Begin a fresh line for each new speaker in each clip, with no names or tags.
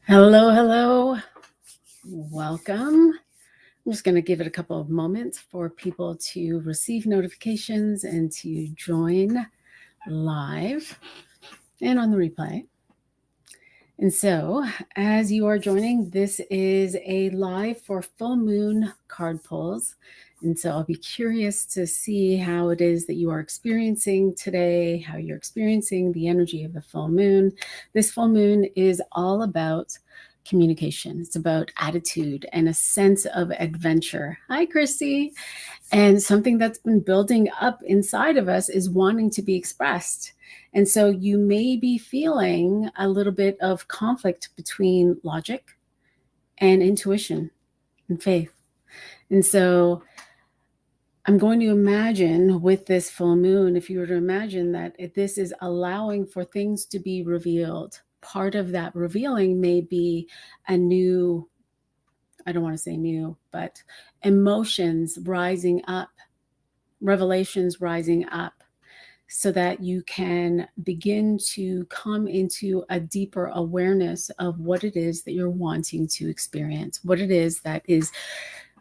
Hello, hello. Welcome. I'm just going to give it a couple of moments for people to receive notifications and to join live and on the replay. And so, as you are joining, this is a live for full moon card pulls. And so, I'll be curious to see how it is that you are experiencing today, how you're experiencing the energy of the full moon. This full moon is all about communication. It's about attitude and a sense of adventure. Hi, Christy. And something that's been building up inside of us is wanting to be expressed. And so you may be feeling a little bit of conflict between logic and intuition and faith. And so I'm going to imagine with this full moon, if you were to imagine that this is allowing for things to be revealed, part of that revealing may be a new, I don't want to say new, but emotions rising up, revelations rising up, so that you can begin to come into a deeper awareness of what it is that you're wanting to experience, what it is that is,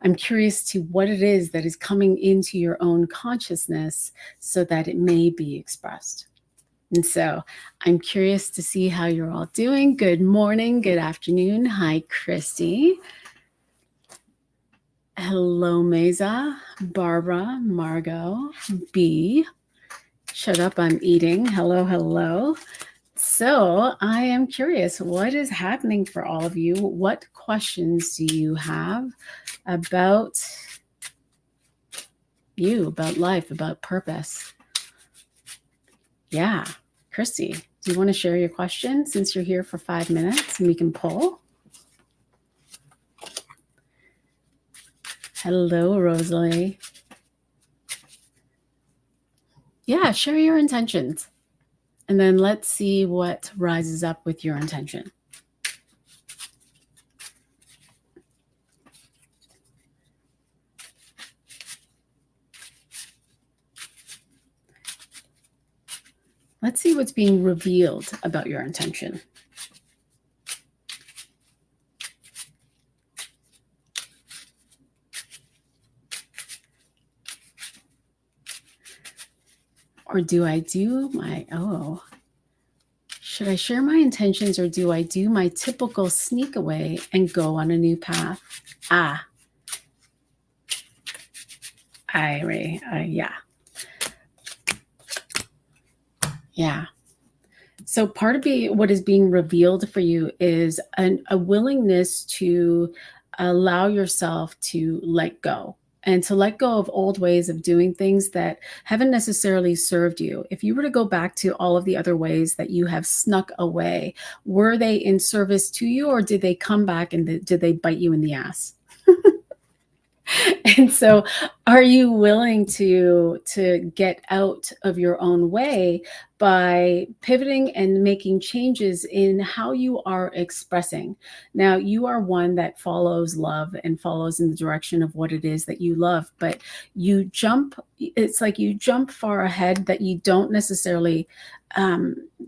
I'm curious to what it is that is coming into your own consciousness so that it may be expressed. And so I'm curious to see how you're all doing. Good morning, good afternoon. Hi, Christy. Hello, Mesa, Barbara, Margot, B. Shut up, I'm eating. Hello, hello. So I am curious, what is happening for all of you? What questions do you have about you, about life, about purpose? Yeah, Christy, do you want to share your question since you're here for 5 minutes and we can poll? Hello, Rosalie. Yeah, share your intentions. And then let's see what rises up with your intention. Let's see what's being revealed about your intention. Or do I do my, should I share my intentions or do I do my typical sneak away and go on a new path? Yeah. So part of what is being revealed for you is a willingness to allow yourself to let go and to let go of old ways of doing things that haven't necessarily served you. If you were to go back to all of the other ways that you have snuck away, were they in service to you or did they come back and did they bite you in the ass? And so are you willing to get out of your own way by pivoting and making changes in how you are expressing? Now, you are one that follows love and follows in the direction of what it is that you love, but it's like you jump far ahead that you don't necessarily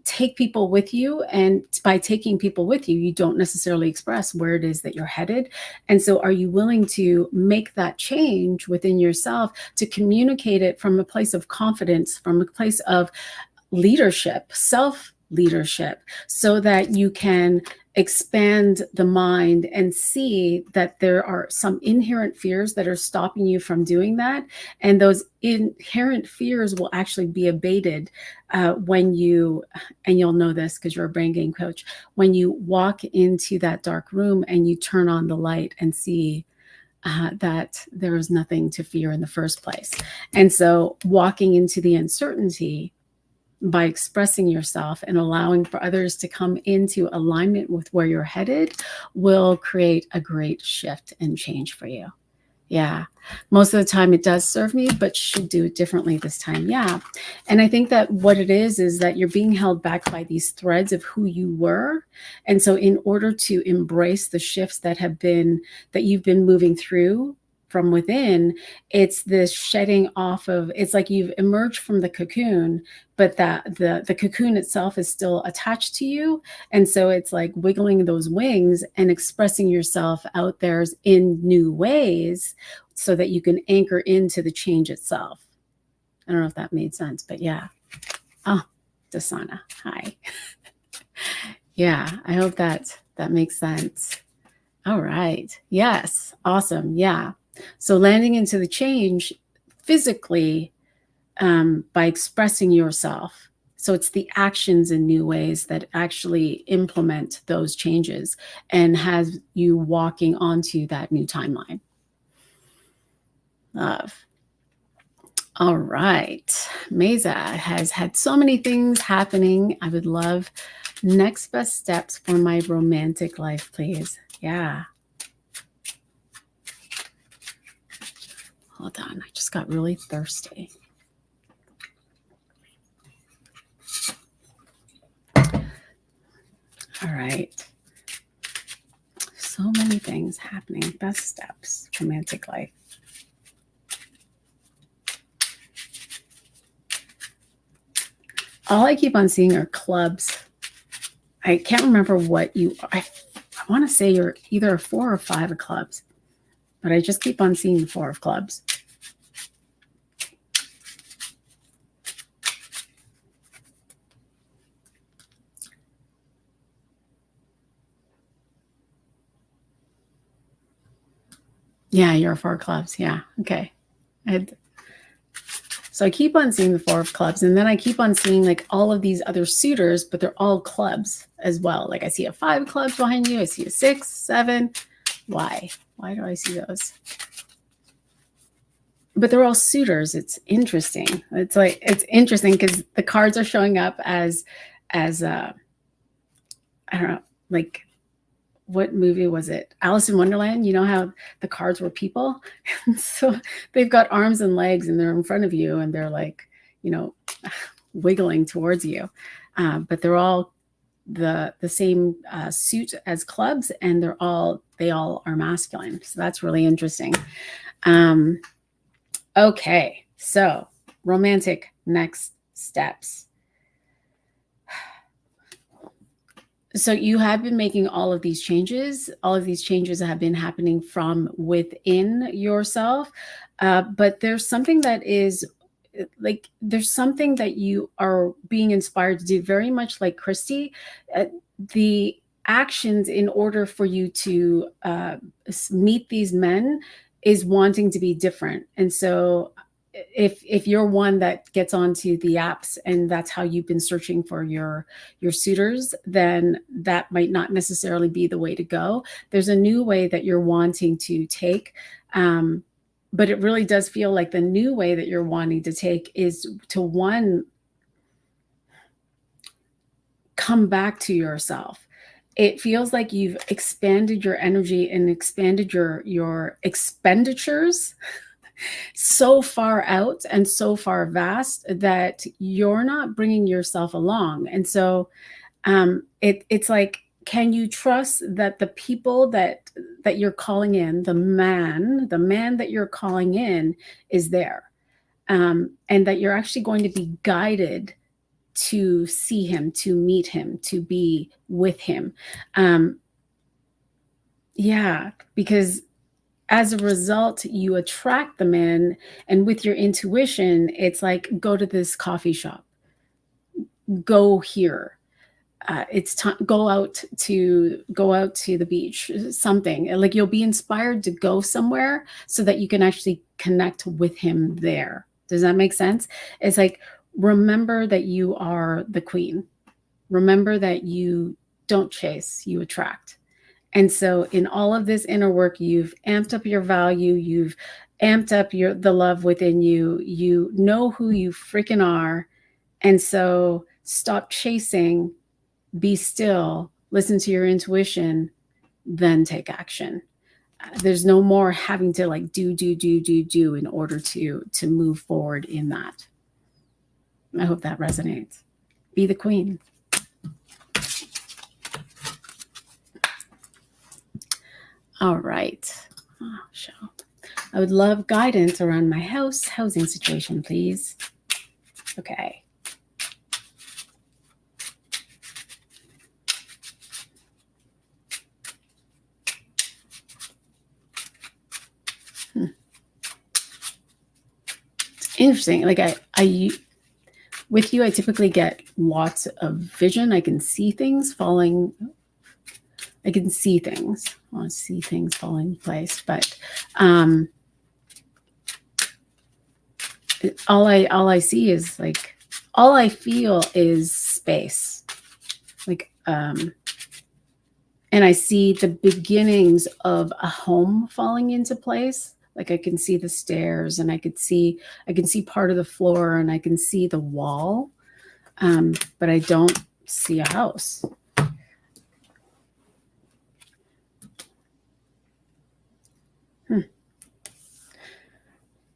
take people with you. And by taking people with you, you don't necessarily express where it is that you're headed. And so are you willing to make that change within yourself to communicate it from a place of confidence, from a place of leadership, self-leadership, so that you can expand the mind and see that there are some inherent fears that are stopping you from doing that. And those inherent fears will actually be abated when you, and you'll know this because you're a brain game coach, when you walk into that dark room and you turn on the light and see that there is nothing to fear in the first place. And so walking into the uncertainty by expressing yourself and allowing for others to come into alignment with where you're headed will create a great shift and change for you. Yeah. Most of the time it does serve me, but should do it differently this time. Yeah. And I think that what it is that you're being held back by these threads of who you were. And so in order to embrace the shifts that you've been moving through, from within, it's this shedding off of, it's like you've emerged from the cocoon, but that the cocoon itself is still attached to you. And so it's like wiggling those wings and expressing yourself out there in new ways so that you can anchor into the change itself. I don't know if that made sense, but yeah. Oh, Dasana, hi. Yeah, I hope that makes sense. All right. Yes. Awesome. Yeah. So landing into the change physically by expressing yourself. So it's the actions in new ways that actually implement those changes and has you walking onto that new timeline. Love. All right. Mesa has had so many things happening. I would love next best steps for my romantic life, please. Yeah. Hold on. I just got really thirsty. All right. So many things happening. Best steps, romantic life. All I keep on seeing are clubs. I can't remember what you are. I want to say you're either a 4 or 5 of clubs, but I just keep on seeing the 4 of clubs. Yeah, you're a 4 of clubs. Yeah. Okay. So I keep on seeing the 4 of clubs, and then I keep on seeing like all of these other suitors, but they're all clubs as well. Like I see a 5 of clubs behind you. I see a 6, 7. Why? Why do I see those? But they're all suitors. It's interesting. It's interesting because the cards are showing up as I don't know, like what movie was it? Alice in Wonderland. You know how the cards were people? So they've got arms and legs and they're in front of you and they're like, wiggling towards you. But they're all the same suit as clubs, and they all are masculine. So that's really interesting. Okay, so romantic next steps. So you have been making all of these changes. All of these changes have been happening from within yourself. But there's something that is like, there's something that you are being inspired to do, very much like Christy. The actions in order for you to meet these men is wanting to be different. And so if you're one that gets onto the apps and that's how you've been searching for your suitors, then that might not necessarily be the way to go. There's a new way that you're wanting to take, but it really does feel like the new way that you're wanting to take is to, one, come back to yourself. It feels like you've expanded your energy and expanded your expenditures so far out and so far vast that you're not bringing yourself along. And so it's like, can you trust that the people that you're calling in, the man that you're calling in is there, and that you're actually going to be guided to see him, to meet him, to be with him. Yeah, because as a result, you attract the man, and with your intuition, it's like, go to this coffee shop, go here. It's time, go out to the beach, something like you'll be inspired to go somewhere so that you can actually connect with him there. Does that make sense? It's like, remember that you are the queen. Remember that you don't chase, you attract. And so in all of this inner work, you've amped up your value, you've amped up the love within you, you know who you freaking are. And so stop chasing, be still, listen to your intuition, then take action. There's no more having to like do in order to move forward in that. I hope that resonates. Be the queen. All right. I would love guidance around my housing situation, please. Okay. It's interesting. Like I with you, I typically get lots of vision. I can see things falling. I can see things. I want to see things falling in place, but all I see is like, all I feel is space. Like, and I see the beginnings of a home falling into place. Like I can see the stairs, and I can see part of the floor, and I can see the wall, but I don't see a house.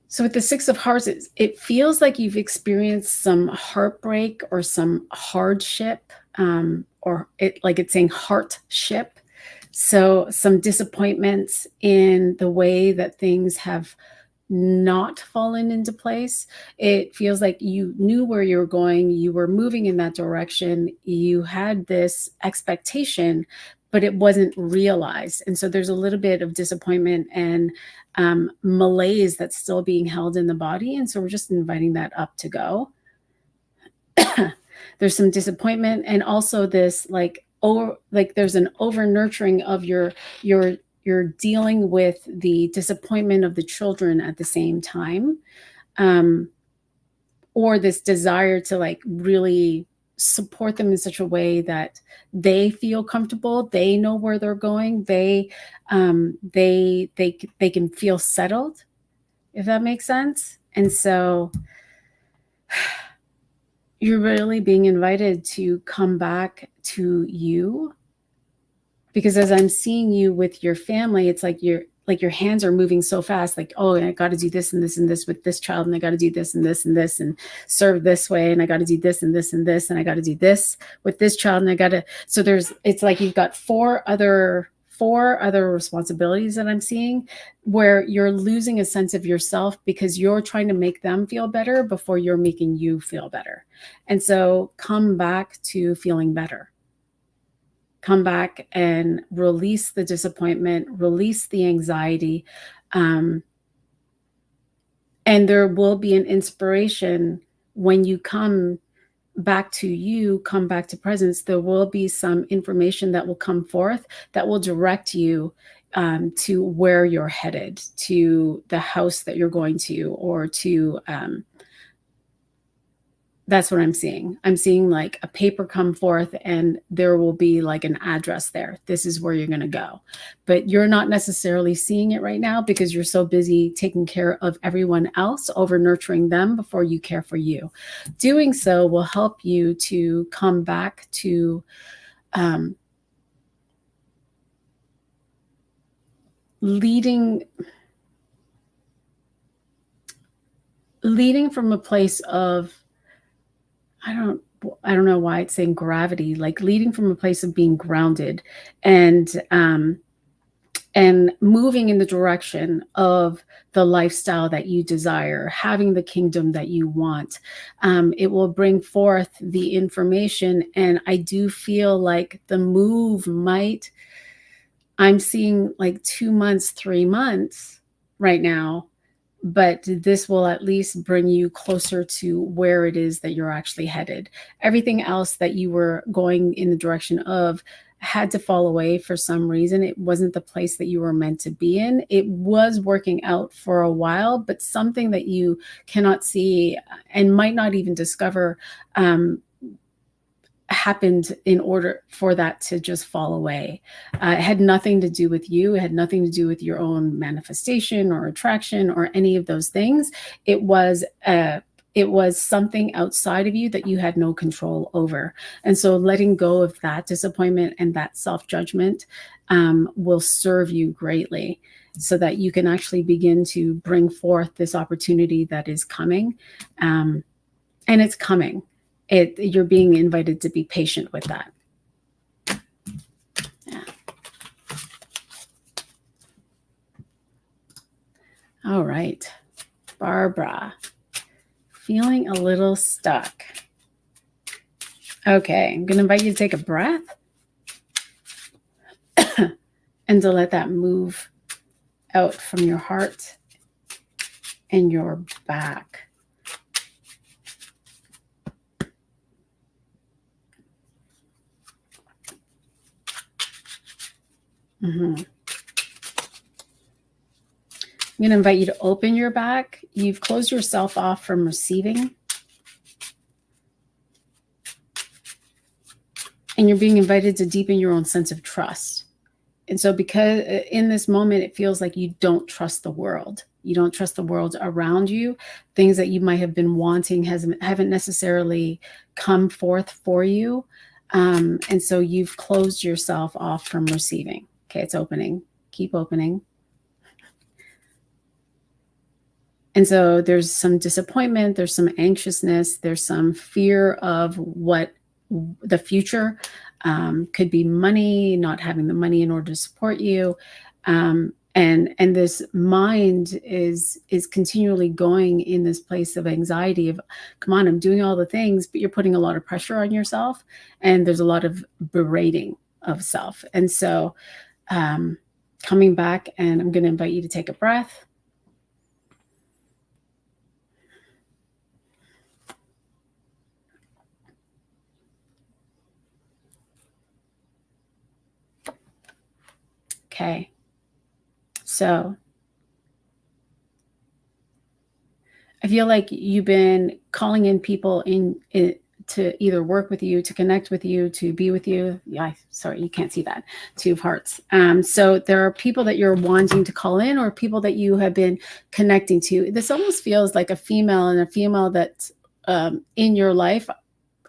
So with the Six of Hearts, it feels like you've experienced some heartbreak or some hardship, or it's saying hardship. So some disappointments in the way that things have not fallen into place. It feels like you knew where you were going, you were moving in that direction, you had this expectation, but it wasn't realized. And so there's a little bit of disappointment and malaise that's still being held in the body. And so we're just inviting that up to go. There's some disappointment, and also this there's an over nurturing of you're dealing with the disappointment of the children at the same time, or this desire to really support them in such a way that they feel comfortable, they know where they're going, they can feel settled, if that makes sense. And so you're really being invited to come back to you, because as I'm seeing you with your family, it's like your hands are moving so fast, like, oh, I got to do this and this and this with this child, and I got to do this and this and this and serve this way, and I got to do this and this and this, and I got to do this with this child, and I got to. So it's like you've got four other responsibilities that I'm seeing, where you're losing a sense of yourself because you're trying to make them feel better before you're making you feel better. And so come back to feeling better. Come back and release the disappointment, release the anxiety. And there will be an inspiration when you come back to presence. There will be some information that will come forth that will direct you to where you're headed, to the house that you're going to, or to that's what I'm seeing. I'm seeing like a paper come forth, and there will be like an address there. This is where you're going to go. But you're not necessarily seeing it right now because you're so busy taking care of everyone else, over nurturing them before you care for you. Doing so will help you to come back to leading from a place of, I don't know why it's saying gravity, like leading from a place of being grounded and moving in the direction of the lifestyle that you desire, having the kingdom that you want. It will bring forth the information. And I do feel like the move I'm seeing like 2 months, 3 months right now, but this will at least bring you closer to where it is that you're actually headed. Everything else that you were going in the direction of had to fall away for some reason. It wasn't the place that you were meant to be in. It was working out for a while, but something that you cannot see and might not even discover happened in order for that to just fall away. It had nothing to do with you. It had nothing to do with your own manifestation or attraction or any of those things. It was something outside of you that you had no control over. And so letting go of that disappointment and that self-judgment will serve you greatly, so that you can actually begin to bring forth this opportunity that is coming. And it's coming. You're being invited to be patient with that. Yeah. All right. Barbara, feeling a little stuck. Okay, I'm going to invite you to take a breath and to let that move out from your heart and your back. I'm going to invite you to open your back. You've closed yourself off from receiving. And you're being invited to deepen your own sense of trust. And so because in this moment, it feels like you don't trust the world. You don't trust the world around you. Things that you might have been wanting haven't necessarily come forth for you. And so you've closed yourself off from receiving. Okay, it's opening. Keep opening. And so there's some disappointment, there's some anxiousness, there's some fear of what the future could be, money, not having the money in order to support you. And this mind is continually going in this place of anxiety of, come on, I'm doing all the things, but you're putting a lot of pressure on yourself, and there's a lot of berating of self. And so coming back, and I'm going to invite you to take a breath. Okay, so I feel like you've been calling in people to either work with you, to connect with you, to be with you. Yeah, sorry, you can't see that. Two of Hearts. So there are people that you're wanting to call in, or people that you have been connecting to. This almost feels like a female that's in your life.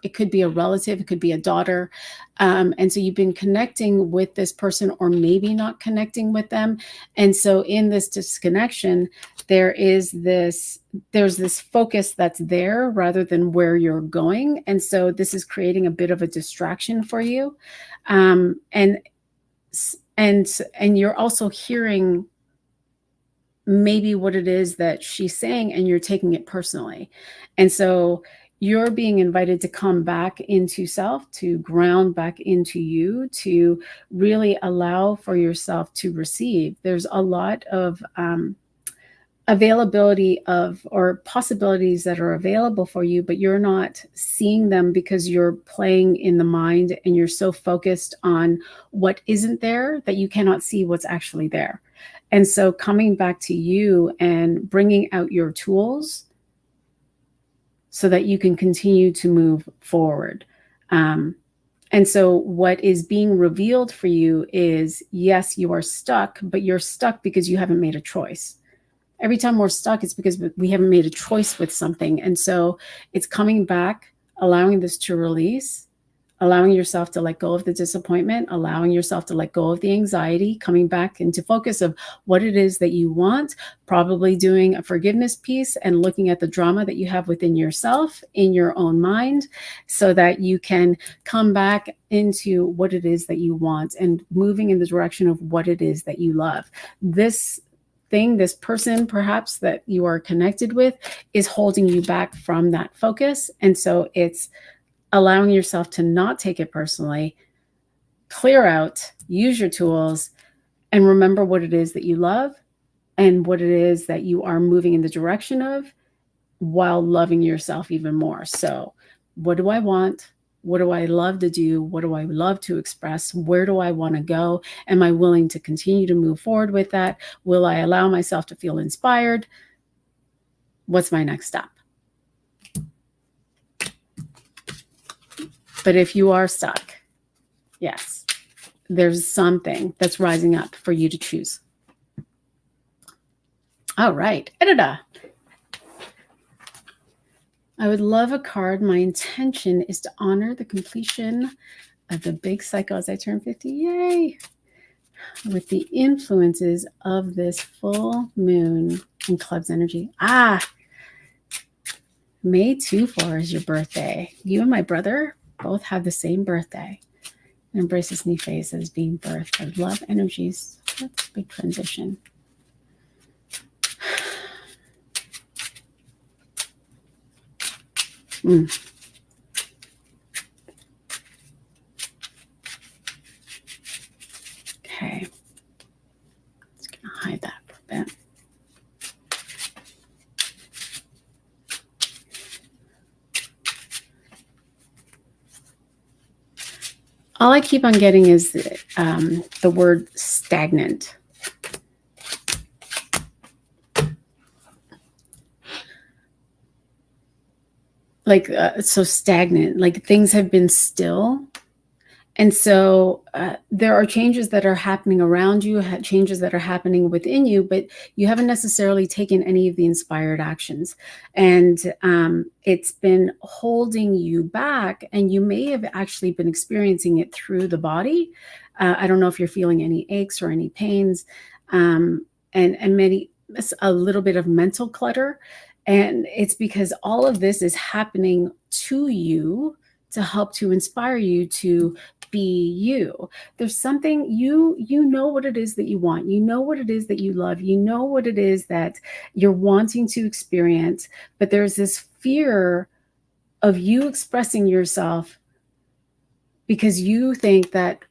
It could be a relative, it could be a daughter. And so you've been connecting with this person, or maybe not connecting with them. And so in this disconnection, there's this focus that's there rather than where you're going. And so this is creating a bit of a distraction for you. And you're also hearing maybe what it is that she's saying, and you're taking it personally. And so you're being invited to come back into self, to ground back into you, to really allow for yourself to receive. There's a lot of availability or possibilities that are available for you, but you're not seeing them because you're playing in the mind, and you're so focused on what isn't there that you cannot see what's actually there. And so coming back to you and bringing out your tools so that you can continue to move forward. And so what is being revealed for you is, yes, you are stuck, but you're stuck because you haven't made a choice. Every time we're stuck, it's because we haven't made a choice with something. And so it's coming back, allowing this to release, allowing yourself to let go of the disappointment, allowing yourself to let go of the anxiety, coming back into focus of what it is that you want, probably doing a forgiveness piece and looking at the drama that you have within yourself, in your own mind, so that you can come back into what it is that you want and moving in the direction of what it is that you love. This person perhaps that you are connected with is holding you back from that focus. And so it's allowing yourself to not take it personally, clear out, use your tools, and remember what it is that you love and what it is that you are moving in the direction of, while loving yourself even more. So what do I want? What do I love to do? What do I love to express? Where do I want to go? Am I willing to continue to move forward with that? Will I allow myself to feel inspired? What's my next step? But if you are stuck, yes, there's something that's rising up for you to choose. All right, Edita. I would love a card. My intention is to honor the completion of the big cycle as I turn 50. Yay! With the influences of this full moon and club's energy. May 24 is your birthday. You and my brother both have the same birthday. And embrace this new phase as being birthed. I love energies. That's a big transition. Mm. Okay. Just going to hide that for a bit. All I keep on getting is the word stagnant. Like, so stagnant, like things have been still. And so there are changes that are happening around you, changes that are happening within you, but you haven't necessarily taken any of the inspired actions. And it's been holding you back, and you may have actually been experiencing it through the body. I don't know if you're feeling any aches or any pains, and a little bit of mental clutter. And it's because all of this is happening to you to help to inspire you to be you. There's something you know what it is that you want. You know what it is that you love. You know what it is that you're wanting to experience, but there's this fear of you expressing yourself because you think that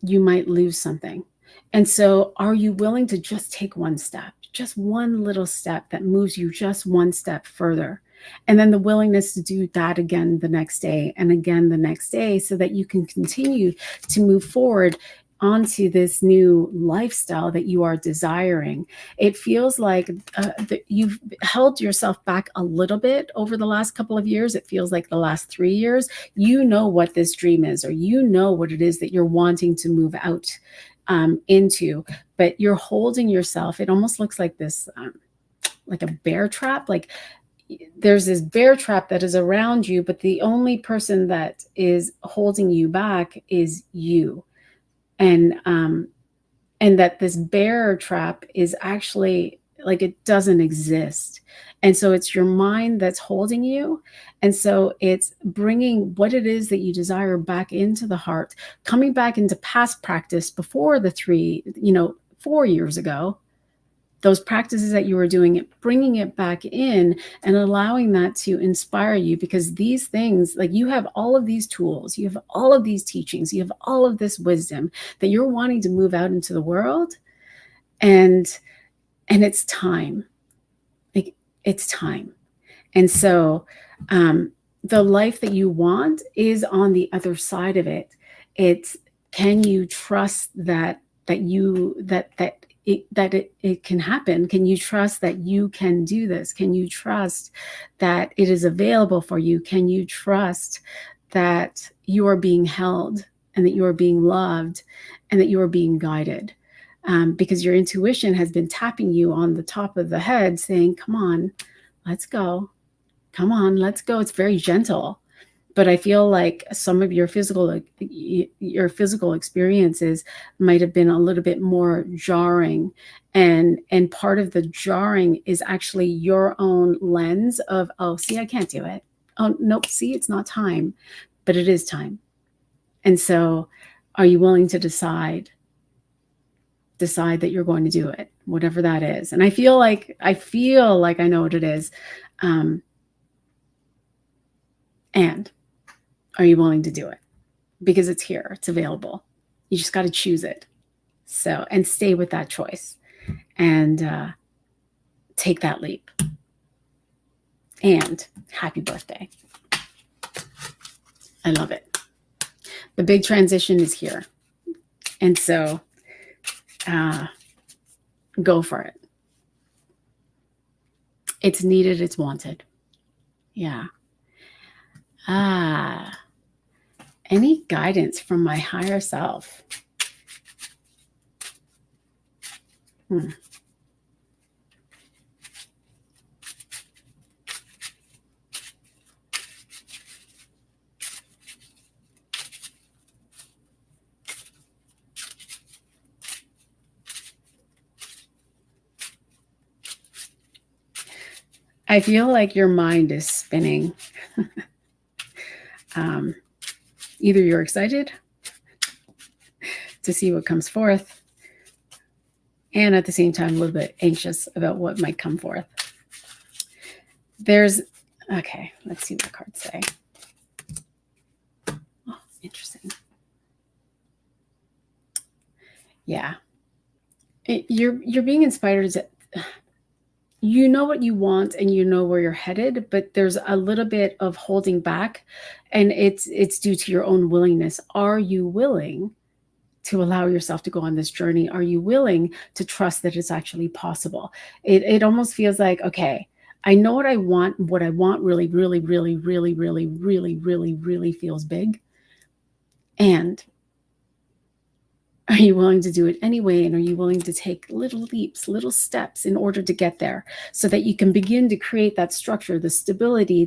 you might lose something. And so are you willing to just take one step, just one little step that moves you just one step further? And then the willingness to do that again the next day and again the next day, so that you can continue to move forward onto this new lifestyle that you are desiring. It feels like you've held yourself back a little bit over the last couple of years. It feels like the last 3 years. You know what this dream is, or you know what it is that you're wanting to move out into, but you're holding yourself. It almost looks like this, like a bear trap. Like there's this bear trap that is around you, but the only person that is holding you back is you. And that this bear trap is actually like, it doesn't exist. And so it's your mind that's holding you. And so it's bringing what it is that you desire back into the heart, coming back into past practice before the 4 years ago, those practices that you were doing, bringing it back in and allowing that to inspire you. Because these things, like, you have all of these tools, you have all of these teachings, you have all of this wisdom that you're wanting to move out into the world. And it's time. Like, it's time. And so the life that you want is on the other side of it. It's, can you trust that it can happen? Can you trust that you can do this? Can you trust that it is available for you? Can you trust that you are being held, and that you are being loved, and that you are being guided? Because your intuition has been tapping you on the top of the head saying, come on, let's go. Come on, let's go. It's very gentle. But I feel like some of your physical experiences might have been a little bit more jarring. And part of the jarring is actually your own lens of, oh, see, I can't do it. Oh, nope, see, it's not time. But it is time. And so are you willing to decide that you're going to do it, whatever that is? And I feel like I know what it is. And are you willing to do it? Because it's here, it's available. You just got to choose it. So, and stay with that choice, and take that leap. And happy birthday. I love it. The big transition is here. And so go for it. It's needed, it's wanted. Yeah. Any guidance from my higher self? I feel like your mind is spinning. Either you're excited to see what comes forth, and at the same time a little bit anxious about what might come forth. There's Okay, let's see what the cards say. Oh, interesting. Yeah. You're being inspired to, you know what you want and you know where you're headed, but there's a little bit of holding back, and it's due to your own willingness. Are you willing to allow yourself to go on this journey? Are you willing to trust that it's actually possible? It almost feels like, okay, I know what I want. What I want really, really, really, really, really, really, really, really feels big. And are you willing to do it anyway? And are you willing to take little leaps, little steps in order to get there, so that you can begin to create that structure, the stability,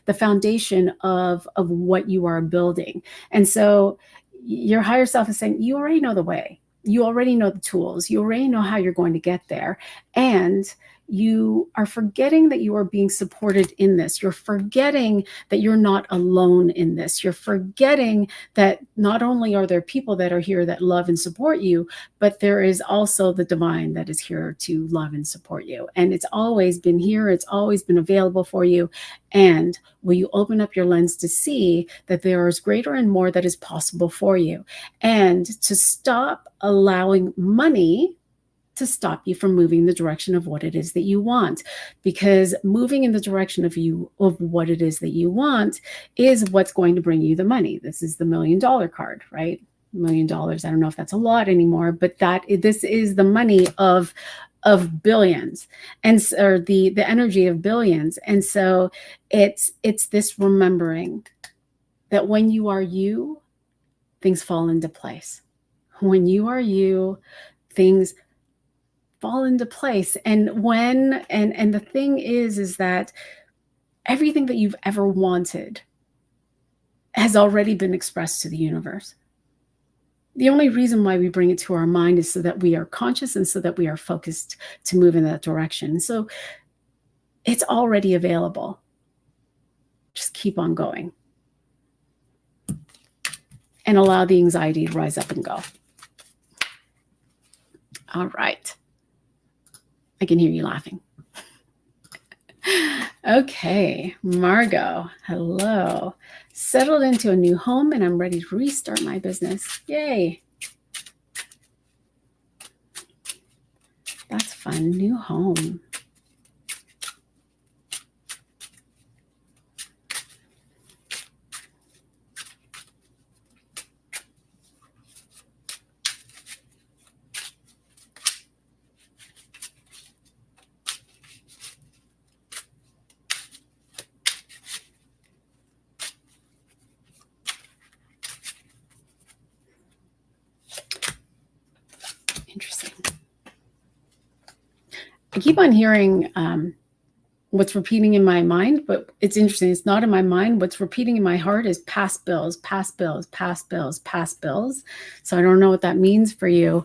the foundation of what you are building? And so your higher self is saying, you already know the way. You already know the tools. You already know how you're going to get there. And you are forgetting that you are being supported in this. You're forgetting that you're not alone in this. You're forgetting that not only are there people that are here that love and support you, but there is also the divine that is here to love and support you. And it's always been here. It's always been available for you. And will you open up your lens to see that there is greater and more that is possible for you, and to stop allowing money to stop you from moving the direction of what it is that you want? Because moving in the direction of what it is that you want is what's going to bring you the money. This is the $1 million card, right? $1 million. I don't know if that's a lot anymore, but this is the money of billions, and or the energy of billions. And so it's this remembering that when you are you, things fall into place. When you are you, things fall into place. And when and the thing is that everything that you've ever wanted has already been expressed to the universe. The only reason why we bring it to our mind is so that we are conscious and so that we are focused to move in that direction. So it's already available. Just keep on going and allow the anxiety to rise up and go. All right. I can hear you laughing. Okay, Margot, hello. Settled into a new home and I'm ready to restart my business. Yay. That's fun. New home. Interesting. I keep on hearing what's repeating in my mind, but it's interesting. It's not in my mind. What's repeating in my heart is past bills, past bills, past bills, past bills. So I don't know what that means for you.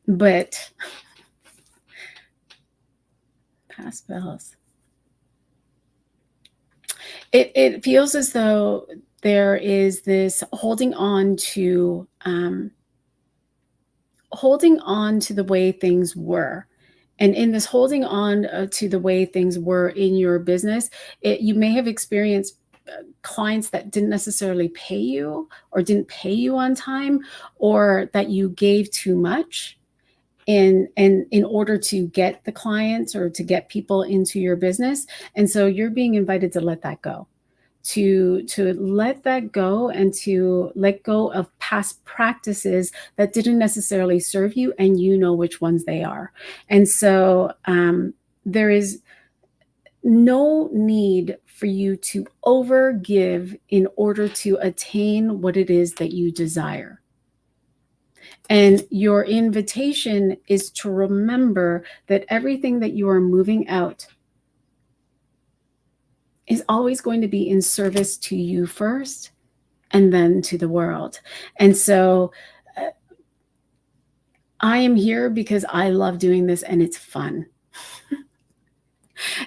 But past bills. It feels as though there is this holding on to the way things were. And in this holding on to the way things were in your business, you may have experienced clients that didn't necessarily pay you or didn't pay you on time, or that you gave too much in order to get the clients or to get people into your business. And so you're being invited to let that go. To let that go and to let go of past practices that didn't necessarily serve you, and you know which ones they are. And so there is no need for you to overgive in order to attain what it is that you desire. And your invitation is to remember that everything that you are moving out is always going to be in service to you first and then to the world. And so I am here because I love doing this and it's fun.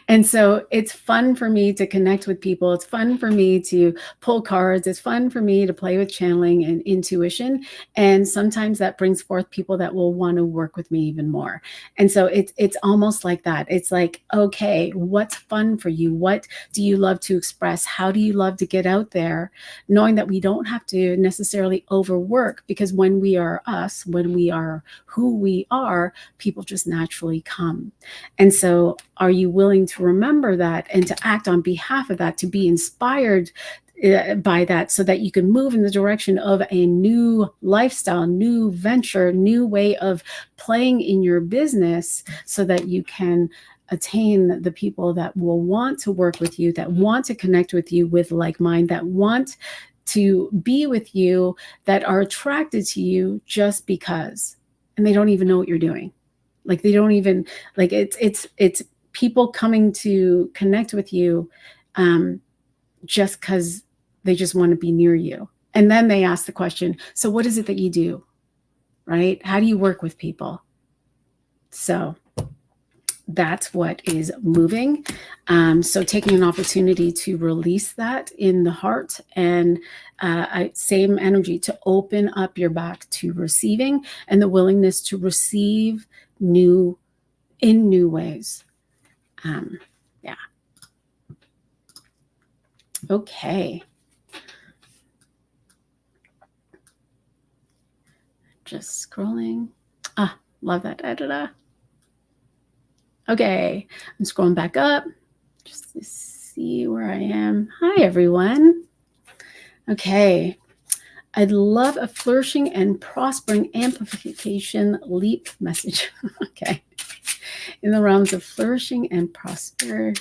And so it's fun for me to connect with people. It's fun for me to pull cards. It's fun for me to play with channeling and intuition. And sometimes that brings forth people that will want to work with me even more. And so it's almost like that. It's like, okay, what's fun for you? What do you love to express? How do you love to get out there? Knowing that we don't have to necessarily overwork, because when we are us, when we are who we are, people just naturally come. And so are you willing to remember that and to act on behalf of that, to be inspired by that, so that you can move in the direction of a new lifestyle, new venture, new way of playing in your business, so that you can attain the people that will want to work with you, that want to connect with you with like mind, that want to be with you, that are attracted to you just because, and they don't even know what you're doing. Like they don't even, like it's people coming to connect with you just because they just want to be near you. And then they ask the question, so what is it that you do? Right? How do you work with people? So that's what is moving. So taking an opportunity to release that in the heart, and same energy to open up your back to receiving, and the willingness to receive in new ways. Yeah. Okay. Just scrolling. Love that. Okay. I'm scrolling back up just to see where I am. Hi, everyone. Okay. I'd love a flourishing and prospering amplification leap message. Okay. In the realms of flourishing and prosper,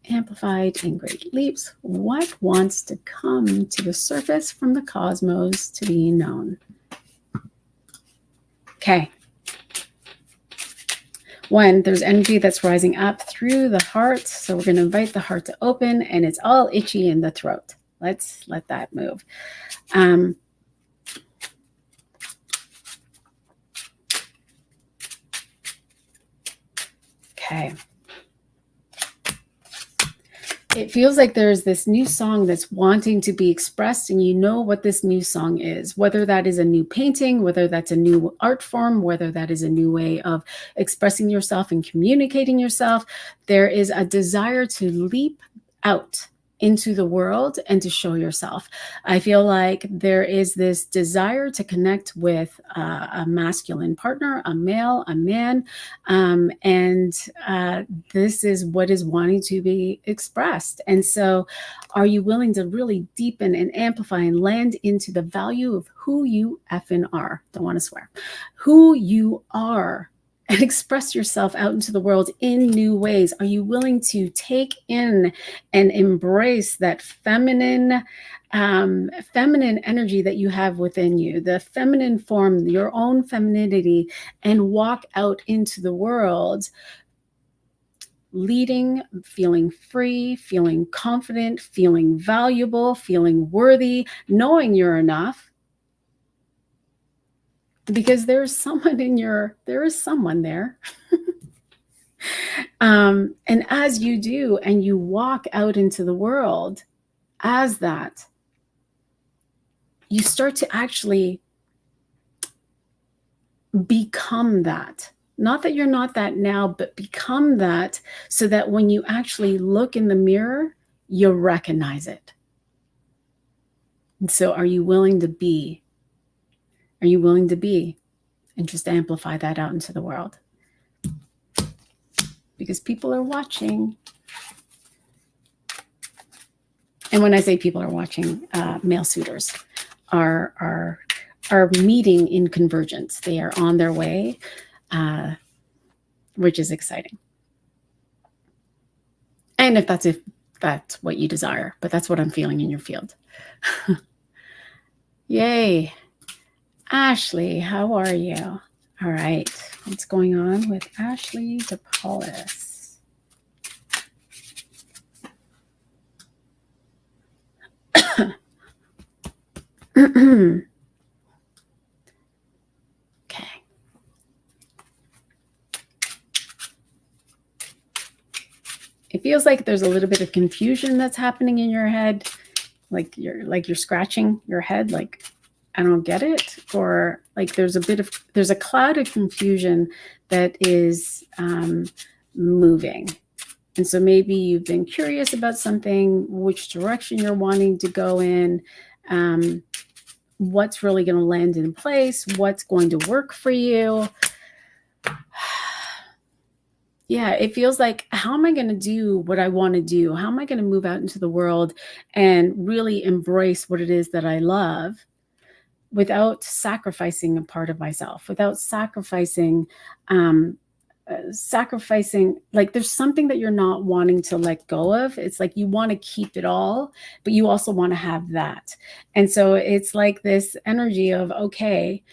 amplified in great leaps, what wants to come to the surface from the cosmos to be known? Okay. One, there's energy that's rising up through the heart. So we're going to invite the heart to open, and it's all itchy in the throat. Let's let that move. Okay. It feels like there's this new song that's wanting to be expressed, and you know what this new song is, whether that is a new painting, whether that's a new art form, whether that is a new way of expressing yourself and communicating yourself. There is a desire to leap out into the world and to show yourself. I feel like there is this desire to connect with a masculine partner, a male, a man, and this is what is wanting to be expressed. And so are you willing to really deepen and amplify and land into the value of who you effing are? Don't want to swear. Who you are, and express yourself out into the world in new ways? Are you willing to take in and embrace that feminine energy that you have within you, the feminine form, your own femininity, and walk out into the world leading, feeling free, feeling confident, feeling valuable, feeling worthy, knowing you're enough? Because there is someone there. And as you do, and you walk out into the world as that, you start to actually become that. Not that you're not that now, but become that, so that when you actually look in the mirror, you recognize it. And so are you willing to be? Are you willing to be? And just amplify that out into the world. Because people are watching. And when I say people are watching, male suitors are meeting in convergence. They are on their way, which is exciting. And if that's what you desire, but that's what I'm feeling in your field. Yay. Ashley, how are you? All right. What's going on with Ashley DePaulis? Okay. feels like there's a little bit of confusion that's happening in your head, like you're scratching your head, like, I don't get it, or like there's a cloud of confusion that is moving. And so maybe you've been curious about something, which direction you're wanting to go in, what's really going to land in place, what's going to work for you. Yeah, it feels like, how am I going to do what I want to do? How am I going to move out into the world and really embrace what it is that I love without sacrificing a part of myself, without sacrificing, like there's something that you're not wanting to let go of. It's like you want to keep it all, but you also want to have that. And so it's like this energy of, okay,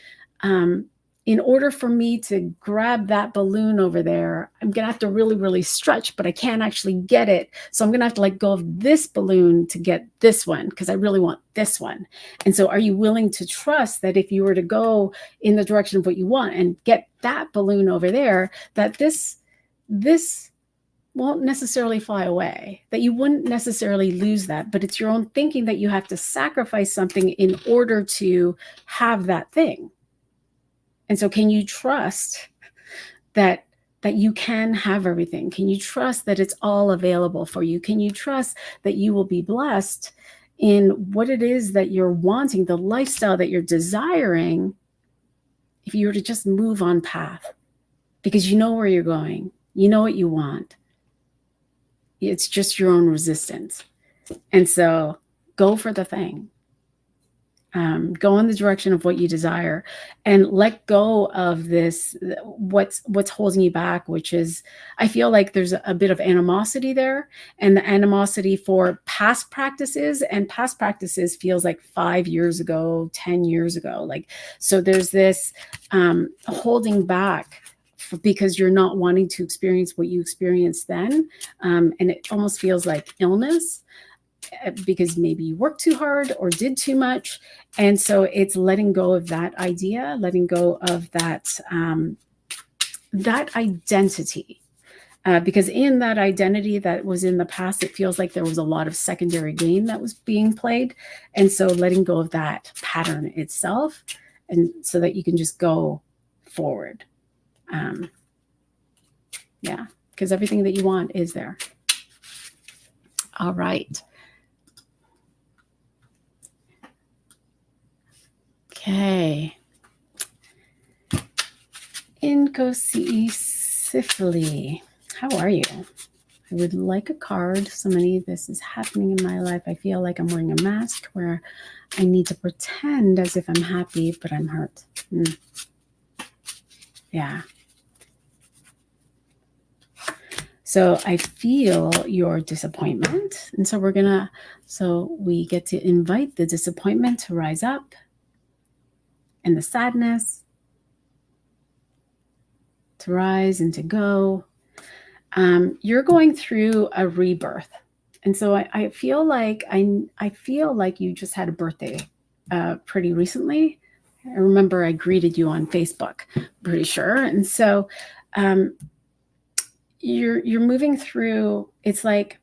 in order for me to grab that balloon over there, I'm going to have to really, really stretch, but I can't actually get it. So I'm going to have to let go of this balloon to get this one, because I really want this one. And so are you willing to trust that if you were to go in the direction of what you want and get that balloon over there, that this won't necessarily fly away, that you wouldn't necessarily lose that, but it's your own thinking that you have to sacrifice something in order to have that thing. And so can you trust that you can have everything? Can you trust that it's all available for you? Can you trust that you will be blessed in what it is that you're wanting, the lifestyle that you're desiring, if you were to just move on path? Because you know where you're going. You know what you want. It's just your own resistance. And so go for the thing. Go in the direction of what you desire, and let go of this, what's holding you back, which is, I feel like there's a bit of animosity there, and the animosity for past practices, and past practices feels like 5 years ago, 10 years ago. Like, so there's this holding back because you're not wanting to experience what you experienced then. And it almost feels like illness, because maybe you worked too hard or did too much. And so it's letting go of that idea, letting go of that, that identity. Because in that identity that was in the past, it feels like there was a lot of secondary game that was being played. And so letting go of that pattern itself, and so that you can just go forward. Yeah, because everything that you want is there. All right. Okay. Incocephali. How are you? I would like a card. So many of this is happening in my life. I feel like I'm wearing a mask where I need to pretend as if I'm happy, but I'm hurt. Yeah. So I feel your disappointment. And so we get to invite the disappointment to rise up, and the sadness to rise and to go. You're going through a rebirth. And so I feel like you just had a birthday pretty recently. I remember I greeted you on Facebook, pretty sure. And so you're moving through, it's like,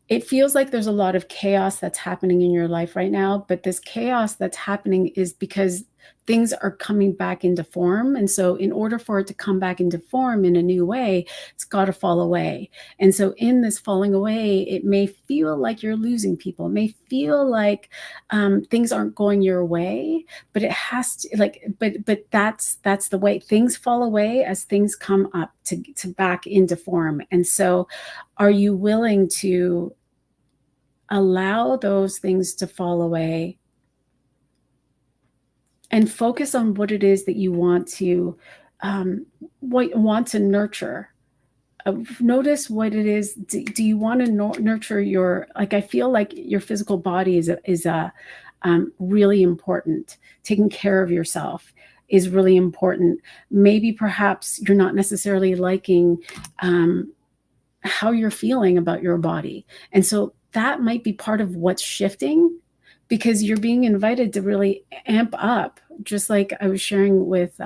it feels like there's a lot of chaos that's happening in your life right now, but this chaos that's happening is because things are coming back into form. And so in order for it to come back into form in a new way, it's got to fall away. And so in this falling away, it may feel like you're losing people. It may feel like things aren't going your way, but it has to, like, but that's the way things fall away as things come up to back into form. And so are you willing to allow those things to fall away and focus on what it is that you want to nurture? Notice what it is. Do you want to nurture your, like, I feel like your physical body is really important. Taking care of yourself is really important. Maybe perhaps you're not necessarily liking how you're feeling about your body. And so that might be part of what's shifting, because you're being invited to really amp up, just like I was sharing with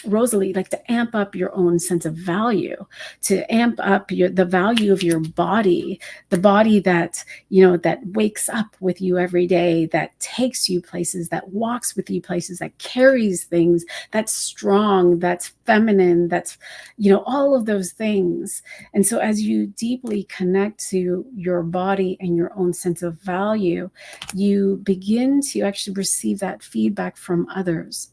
Rosalie, like to amp up your own sense of value, to amp up the value of your body, the body that, that wakes up with you every day, that takes you places, that walks with you places, that carries things, that's strong, that's feminine, that's, all of those things. And so as you deeply connect to your body and your own sense of value, you begin to actually receive that feedback from others.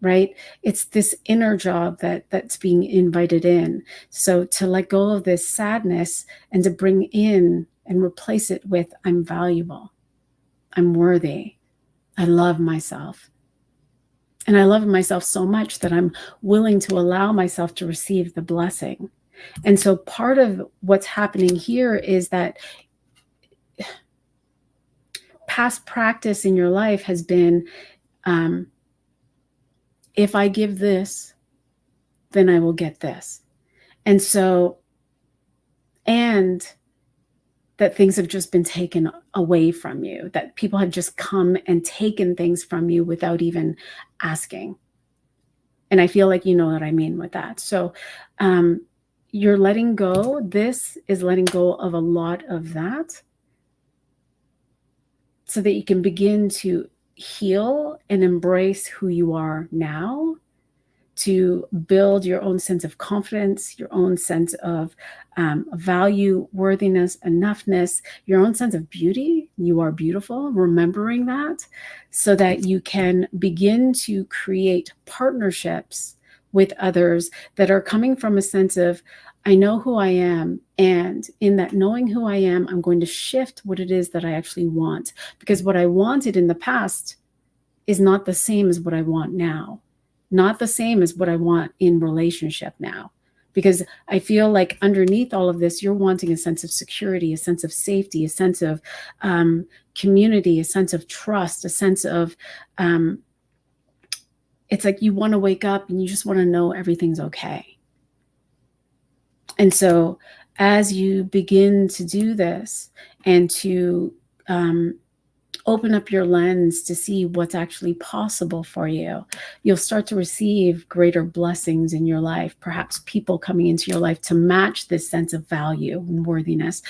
Right? It's this inner job that's being invited in. So to let go of this sadness and to bring in and replace it with, I'm valuable, I'm worthy, I love myself. And I love myself so much that I'm willing to allow myself to receive the blessing. And so part of what's happening here is that past practice in your life has been, if I give this, then I will get this. And so, and that things have just been taken away from you, that people have just come and taken things from you without even asking. And I feel like you know what I mean with that. So you're letting go. This is letting go of a lot of that so that you can begin to heal and embrace who you are now, to build your own sense of confidence, your own sense of value, worthiness, enoughness, your own sense of beauty. You are beautiful, remembering that, so that you can begin to create partnerships with others that are coming from a sense of, I know who I am, and in that knowing who I am, I'm going to shift what it is that I actually want, because what I wanted in the past is not the same as what I want now. Not the same as what I want in relationship now, because I feel like underneath all of this, you're wanting a sense of security, a sense of safety, a sense of community, a sense of trust, a sense of, it's like you want to wake up and you just want to know everything's okay. And so as you begin to do this and to open up your lens to see what's actually possible for you, you'll start to receive greater blessings in your life, perhaps people coming into your life to match this sense of value and worthiness,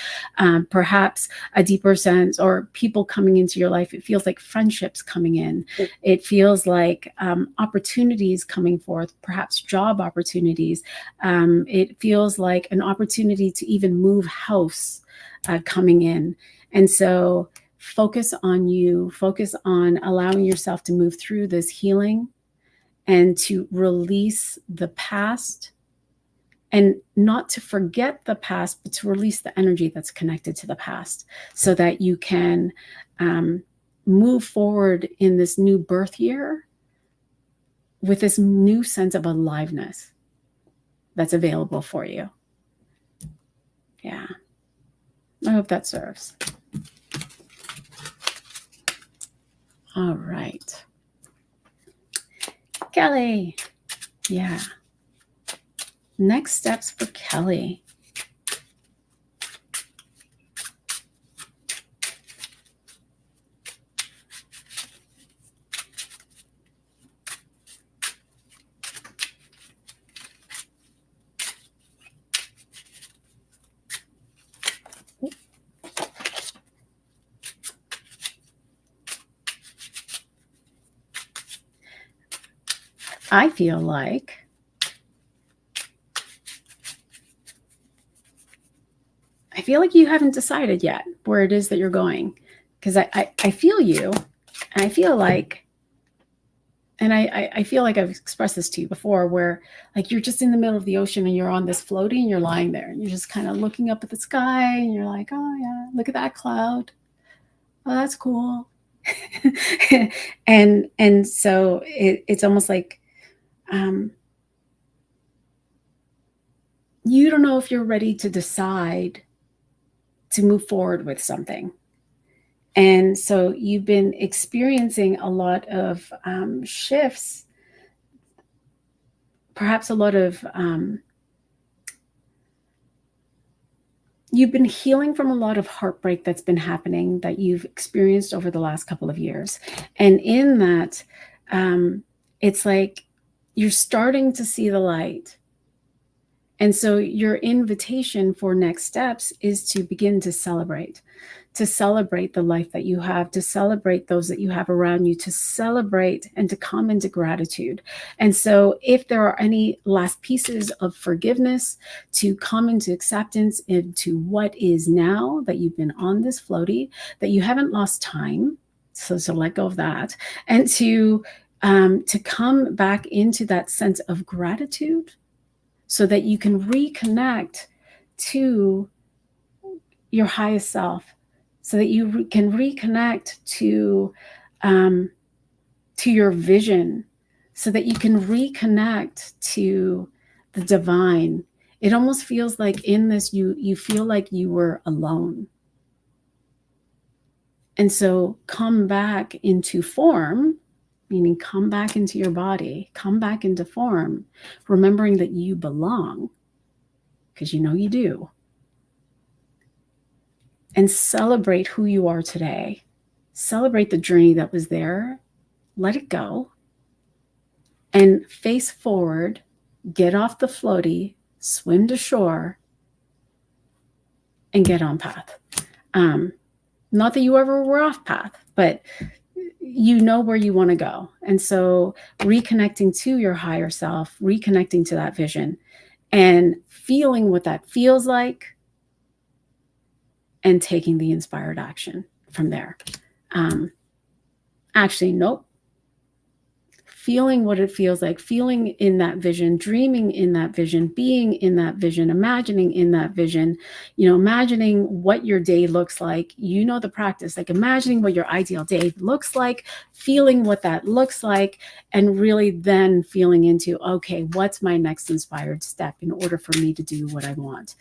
perhaps a deeper sense, or people coming into your life. It feels like friendships coming in. It feels like opportunities coming forth, perhaps job opportunities. It feels like an opportunity to even move house coming in. And so focus on you, focus on allowing yourself to move through this healing and to release the past, and not to forget the past, but to release the energy that's connected to the past, so that you can move forward in this new birth year with this new sense of aliveness that's available for you. Yeah, I hope that serves. All right. Kelly. Yeah. Next steps for Kelly. I feel like you haven't decided yet where it is that you're going, because I feel you, and I feel like, and I feel like I've expressed this to you before, where like you're just in the middle of the ocean and you're on this floaty and you're lying there and you're just kind of looking up at the sky and you're like, oh yeah, look at that cloud. Oh, that's cool. and so it's almost like you don't know if you're ready to decide to move forward with something. And so you've been experiencing a lot of shifts, perhaps a lot of, you've been healing from a lot of heartbreak that's been happening, that you've experienced over the last couple of years. And in that, it's like You're starting to see the light. And so your invitation for next steps is to begin to celebrate the life that you have, to celebrate those that you have around you, to celebrate and to come into gratitude. And so if there are any last pieces of forgiveness, to come into acceptance into what is now, that you've been on this floaty, that you haven't lost time. So let go of that, and to come back into that sense of gratitude, so that you can reconnect to your highest self, so that you can reconnect to your vision, so that you can reconnect to the divine. It almost feels like in this, you feel like you were alone. And so come back into form, meaning come back into your body, come back into form, remembering that you belong, because you know you do. And celebrate who you are today. Celebrate the journey that was there. Let it go. And face forward, get off the floaty, swim to shore, and get on path. Not that you ever were off path, but you know where you want to go. And so reconnecting to your higher self, reconnecting to that vision, and feeling what that feels like, and taking the inspired action from there. Actually, nope. Feeling what it feels like, feeling in that vision, dreaming in that vision, being in that vision, imagining in that vision, imagining what your day looks like, the practice, like imagining what your ideal day looks like, feeling what that looks like, and really then feeling into, okay, what's my next inspired step in order for me to do what I want?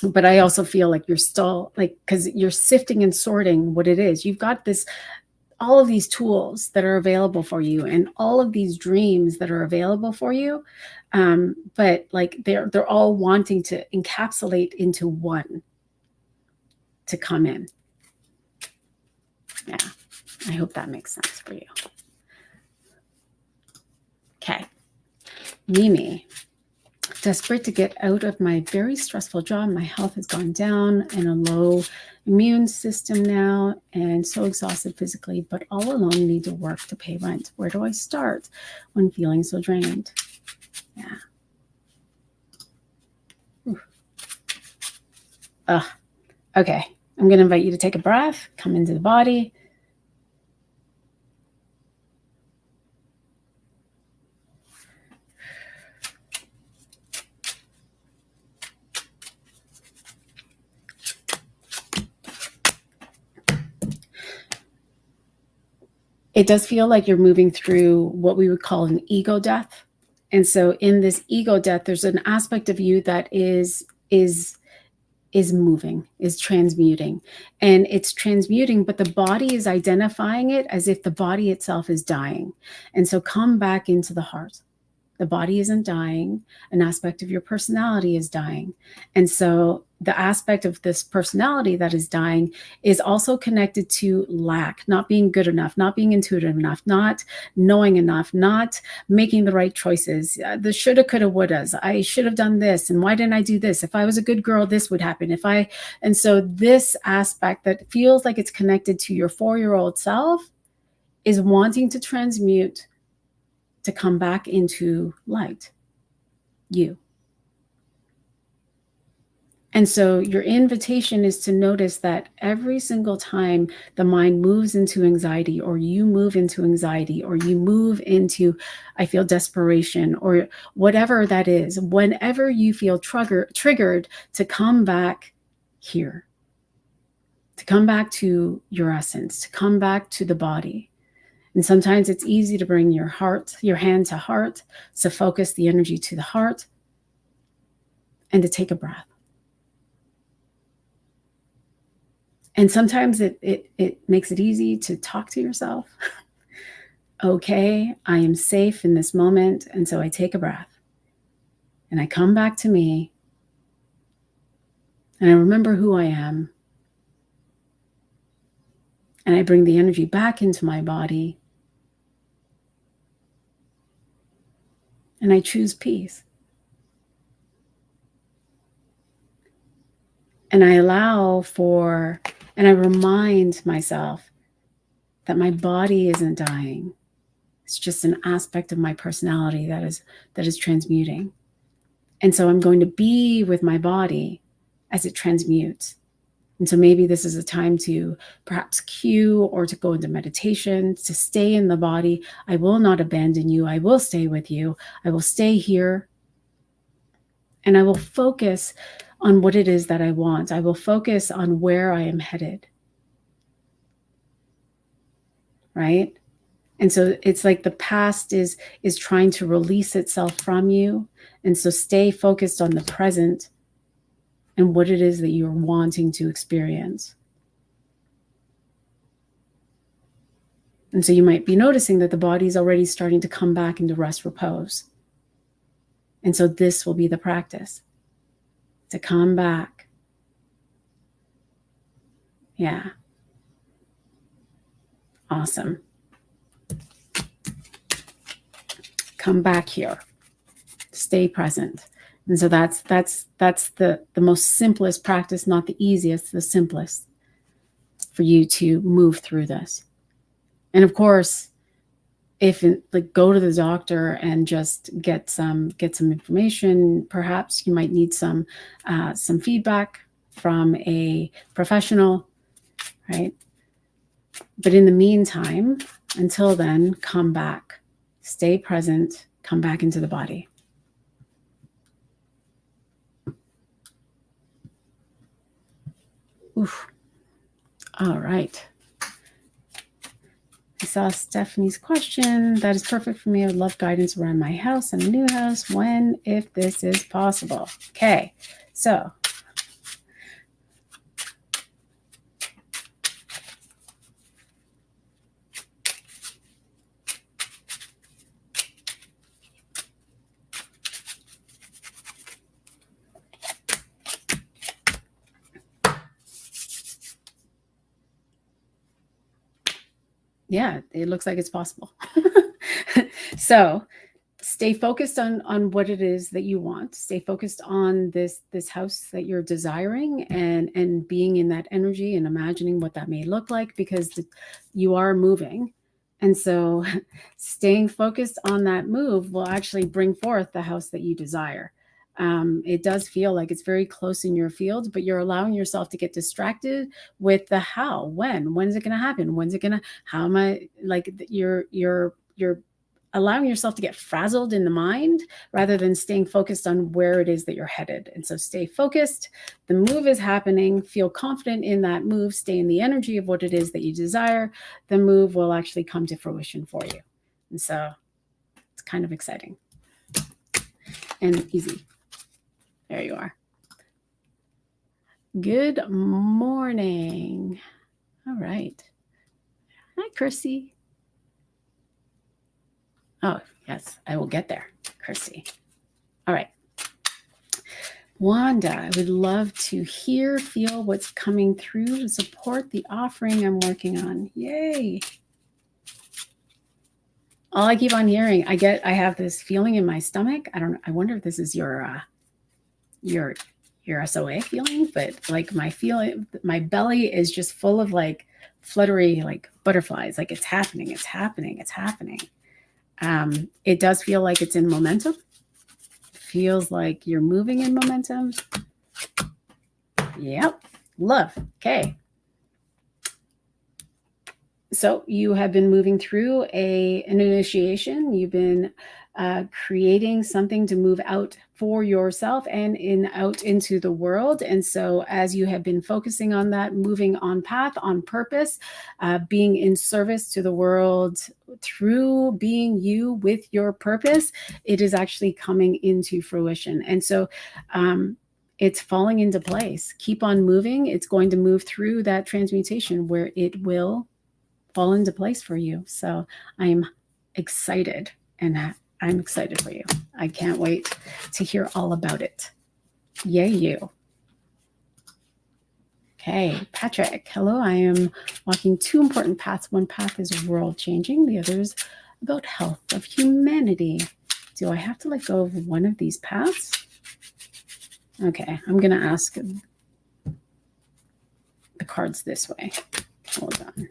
But I also feel like you're still because you're sifting and sorting what it is. You've got all of these tools that are available for you, and all of these dreams that are available for you. But they're all wanting to encapsulate into one to come in. Yeah, I hope that makes sense for you. Okay, Mimi. Desperate to get out of my very stressful job. My health has gone down and a low immune system now, and so exhausted physically, but all alone need to work to pay rent. Where do I start when feeling so drained? Yeah. Okay. I'm going to invite you to take a breath, come into the body. It does feel like you're moving through what we would call an ego death. And so in this ego death, there's an aspect of you that is moving, is transmuting. And it's transmuting, but the body is identifying it as if the body itself is dying. And so come back into the heart. The body isn't dying. An aspect of your personality is dying. And so the aspect of this personality that is dying is also connected to lack, not being good enough, not being intuitive enough, not knowing enough, not making the right choices. The shoulda, coulda, wouldas. I should have done this. And why didn't I do this? If I was a good girl, this would happen. And so this aspect that feels like it's connected to your 4-year-old self is wanting to transmute, to come back into light, you. And so your invitation is to notice that every single time the mind moves into anxiety, or you move into anxiety, or you move into, I feel desperation, or whatever that is, whenever you feel triggered, to come back here, to come back to your essence, to come back to the body. And sometimes it's easy to bring your hand to heart, to focus the energy to the heart, and to take a breath. And sometimes it makes it easy to talk to yourself. Okay, I am safe in this moment. And so I take a breath and I come back to me and I remember who I am. And I bring the energy back into my body. And I choose peace. And I allow for, and I remind myself that my body isn't dying. It's just an aspect of my personality that is transmuting. And so I'm going to be with my body as it transmutes. And so maybe this is a time to perhaps cue or to go into meditation, to stay in the body. I will not abandon you. I will stay with you. I will stay here. And I will focus on what it is that I want. I will focus on where I am headed. Right? And so it's like the past is trying to release itself from you. And so stay focused on the present and what it is that you're wanting to experience. And so you might be noticing that the body is already starting to come back into rest repose. And so this will be the practice to come back. Yeah. Awesome. Come back here. Stay present. And so that's the most simplest practice, not the easiest, the simplest for you to move through this. And of course, if like go to the doctor and just get some information, perhaps you might need some feedback from a professional, right? But in the meantime, until then, come back, stay present, come back into the body. Oof. All right. I saw Stephanie's question. That is perfect for me. I would love guidance around my house and a new house when, if this is possible. Okay, so yeah, it looks like it's possible. So stay focused on what it is that you want. Stay focused on this house that you're desiring and being in that energy and imagining what that may look like, because you are moving. And so staying focused on that move will actually bring forth the house that you desire. It does feel like it's very close in your field, but you're allowing yourself to get distracted with the how, when's it going to happen? When's it going to, how am I, like you're allowing yourself to get frazzled in the mind rather than staying focused on where it is that you're headed. And so stay focused. The move is happening. Feel confident in that move. Stay in the energy of what it is that you desire. The move will actually come to fruition for you. And so it's kind of exciting and easy. There you are. Good morning. All right. Hi, Chrissy. Oh, yes, I will get there, Chrissy. All right. Wanda, I would love to feel what's coming through to support the offering I'm working on. Yay. All I keep on hearing, I have this feeling in my stomach. I wonder if this is your SOA feeling, but like my belly is just full of like fluttery, like butterflies. Like it's happening. It does feel like it's in momentum. It feels like you're moving in momentum. Yep. Love. Okay. So you have been moving through an initiation. You've been creating something to move out for yourself and out into the world. And so as you have been focusing on that, moving on path, on purpose, being in service to the world through being you with your purpose, it is actually coming into fruition. And so it's falling into place. Keep on moving. It's going to move through that transmutation where it will fall into place for you. So I'm excited, and I'm excited for you. I can't wait to hear all about it. Yay, you. Okay, Patrick, hello. I am walking two important paths. One path is world changing. The other is about health of humanity. do I have to let go of one of these paths? Okay, I'm going to ask the cards this way. Hold on.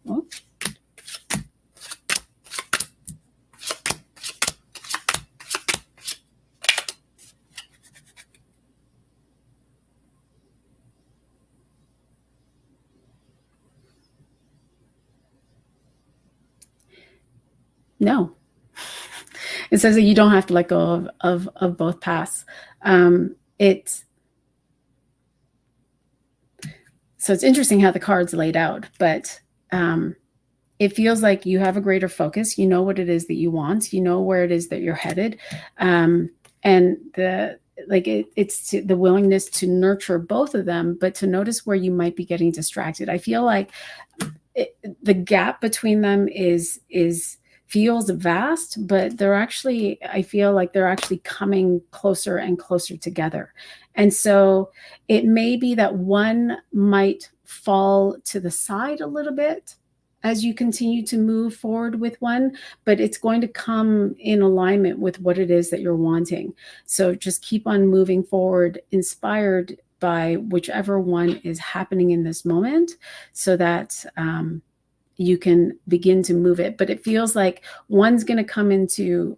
Oh. No. It says that you don't have to let go of both paths. So it's interesting how the cards laid out, but it feels like you have a greater focus. You know what it is that you want. You know where it is that you're headed. And it's the willingness to nurture both of them, but to notice where you might be getting distracted. I feel like the gap between them feels vast, but I feel like they're actually coming closer and closer together. And so it may be that one might fall to the side a little bit as you continue to move forward with one, but it's going to come in alignment with what it is that you're wanting. So just keep on moving forward, inspired by whichever one is happening in this moment, so that you can begin to move it. But it feels like one's going to come into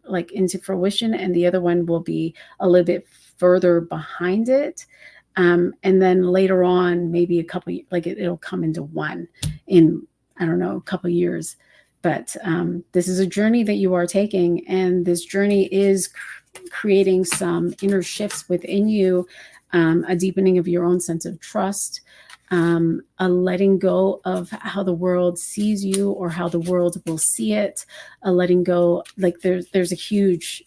fruition, and the other one will be a little bit further behind it. And then later on, maybe it'll come into one in, I don't know, a couple of years. But this is a journey that you are taking, and this journey is creating some inner shifts within you, a deepening of your own sense of trust, a letting go of how the world sees you or how the world will see it, a letting go. Like there's a huge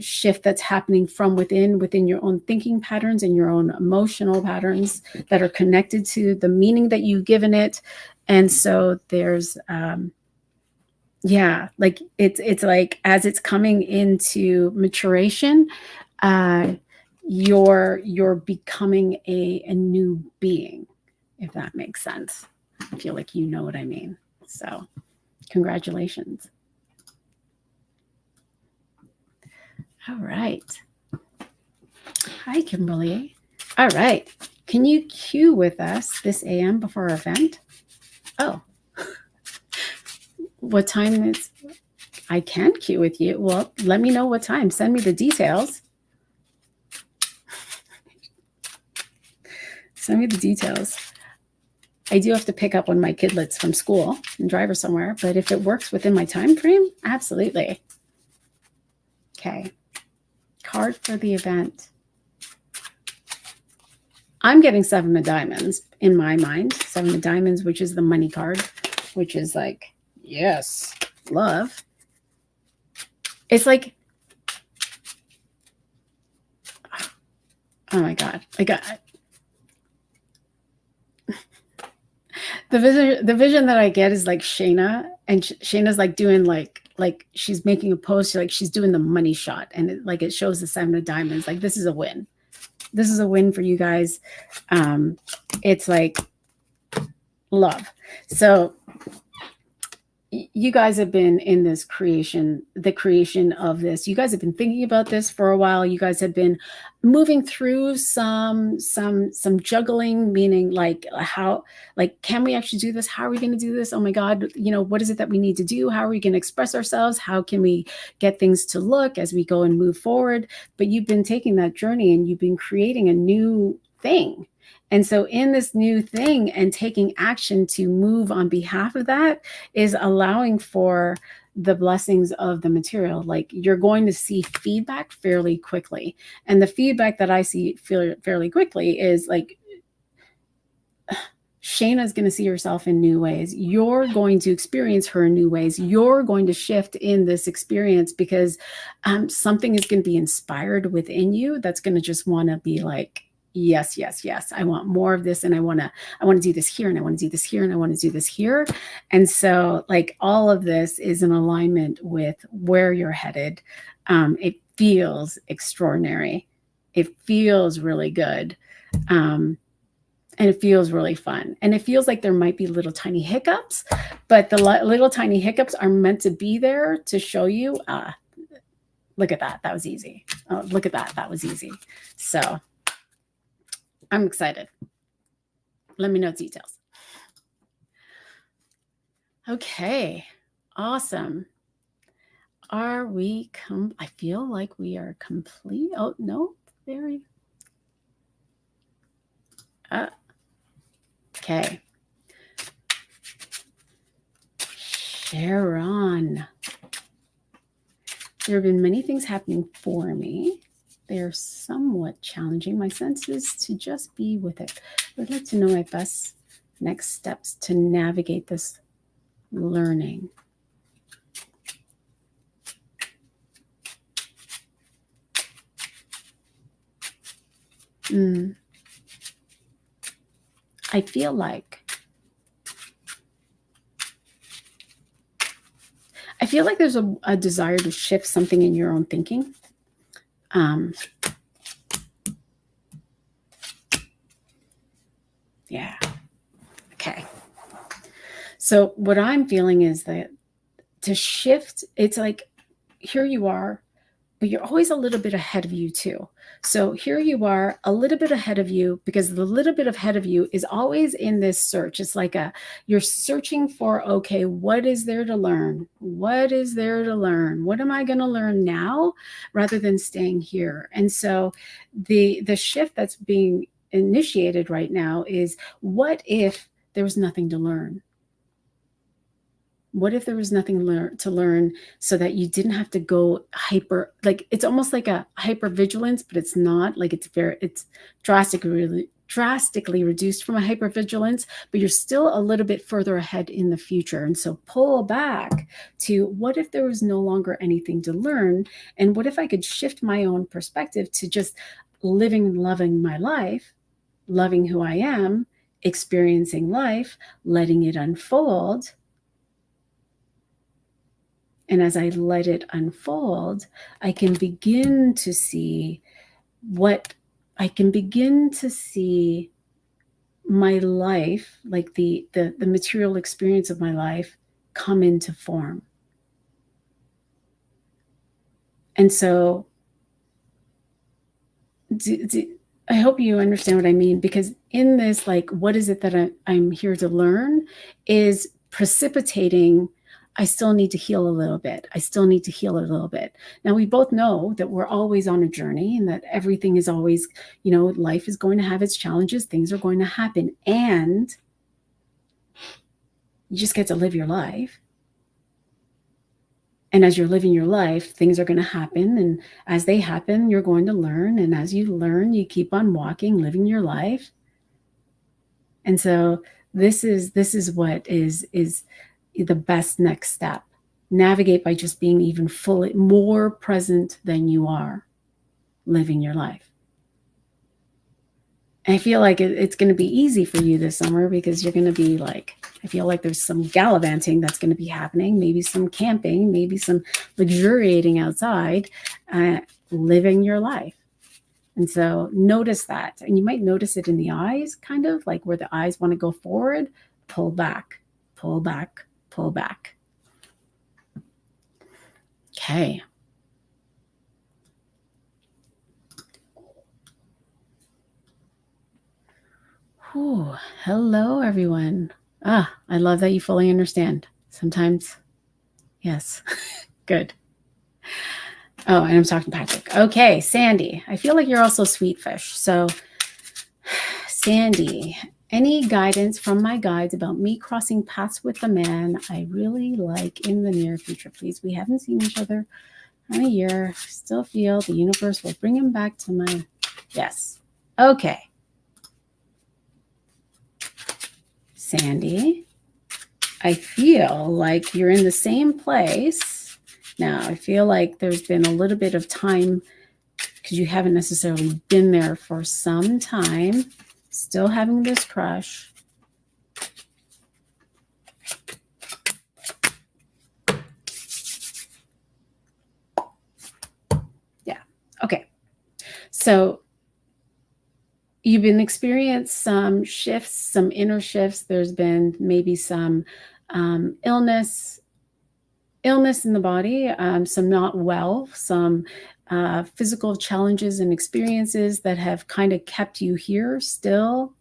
shift that's happening from within your own thinking patterns and your own emotional patterns that are connected to the meaning that you've given it. And so there's it's like as it's coming into maturation, you're becoming a new being, if that makes sense. I feel like you know what I mean. So congratulations. All right. Hi, Kimberly. All right. Can you cue with us this AM before our event? Oh, what time is? I can cue with you. Well, let me know what time. Send me the details. Send me the details. I do have to pick up one of my kidlets from school and drive her somewhere, but if it works within my time frame, absolutely. Okay. Card for the event. I'm getting 7 of diamonds in my mind. 7 of diamonds, which is the money card, which is like, yes, love. It's like, oh my God. The vision that I get is like Shayna, and Shayna's like doing like she's making a post, she's doing the money shot, and it shows the 7 of diamonds. Like, this is a win. This is a win for you guys. It's like love. So you guys have been in this the creation of this. You guys have been thinking about this for a while. You guys have been moving through some juggling, meaning can we actually do this? How are we going to do this? Oh my God, what is it that we need to do? How are we going to express ourselves? How can we get things to look as we go and move forward? But you've been taking that journey and you've been creating a new thing. And so in this new thing and taking action to move on behalf of that is allowing for the blessings of the material. Like, you're going to see feedback fairly quickly. And the feedback that I see fairly quickly is like, Shayna's going to see herself in new ways. You're going to experience her in new ways. You're going to shift in this experience because something is going to be inspired within you that's going to just want to be like, yes, yes, yes. I want more of this. And I want to do this here. And I want to do this here. And I want to do this here. And so all of this is in alignment with where you're headed. It feels extraordinary. It feels really good. And it feels really fun. And it feels like there might be little tiny hiccups, but the little tiny hiccups are meant to be there to show you, look at that. That was easy. Oh, look at that. That was easy. So I'm excited. Let me know details. Okay. Awesome. Are we I feel like we are complete. Oh, no. Very. Okay. Sharon. There have been many things happening for me. They're somewhat challenging my senses to just be with it. I'd like to know my best next steps to navigate this learning. I feel like there's a desire to shift something in your own thinking. Yeah. Okay. So what I'm feeling is that to shift, it's like, here you are, but you're always a little bit ahead of you too. So here you are, a little bit ahead of you, because the little bit ahead of you is always in this search. It's like you're searching for, okay, what is there to learn? What is there to learn? What am I going to learn now, rather than staying here? And so the shift that's being initiated right now is, what if there was nothing to learn? What if there was nothing to learn, so that you didn't have to go hyper, like it's almost like a hyper vigilance, but it's not. Like it's drastically reduced from a hyper vigilance, but you're still a little bit further ahead in the future. And so pull back to, what if there was no longer anything to learn? And what if I could shift my own perspective to just living and loving my life, loving who I am, experiencing life, letting it unfold. And as I let it unfold, I can begin to see my life, like the material experience of my life, come into form. And so I hope you understand what I mean, because in this, like, what is it that I'm here to learn, is precipitating, I still need to heal a little bit. I still need to heal a little bit. Now, we both know that we're always on a journey, and that everything is always, life is going to have its challenges. Things are going to happen, and you just get to live your life. And as you're living your life, things are going to happen. And as they happen, you're going to learn. And as you learn, you keep on walking, living your life. And so this is what is the best next step. Navigate by just being even fully more present than you are, living your life. And I feel like it's going to be easy for you this summer, because you're going to be like, I feel like there's some gallivanting that's going to be happening, maybe some camping, maybe some luxuriating outside, living your life. And so notice that. And you might notice it in the eyes, kind of like where the eyes want to go forward, pull back, pull back, pull back. Okay. Ooh, hello, everyone. I love that you fully understand. Sometimes, yes, good. Oh, and I'm talking to Patrick. Okay, Sandy, I feel like you're also sweet fish. So, Sandy, any guidance from my guides about me crossing paths with a man I really like in the near future, please? We haven't seen each other in a year. Still feel the universe will bring him back to my... Yes. Okay. Sandy, I feel like you're in the same place. Now, I feel like there's been a little bit of time, because you haven't necessarily been there for some time, still having this crush. Yeah. Okay. So you've been experiencing some shifts, some inner shifts. There's been maybe some illness in the body, some not well, some physical challenges and experiences that have kind of kept you here still.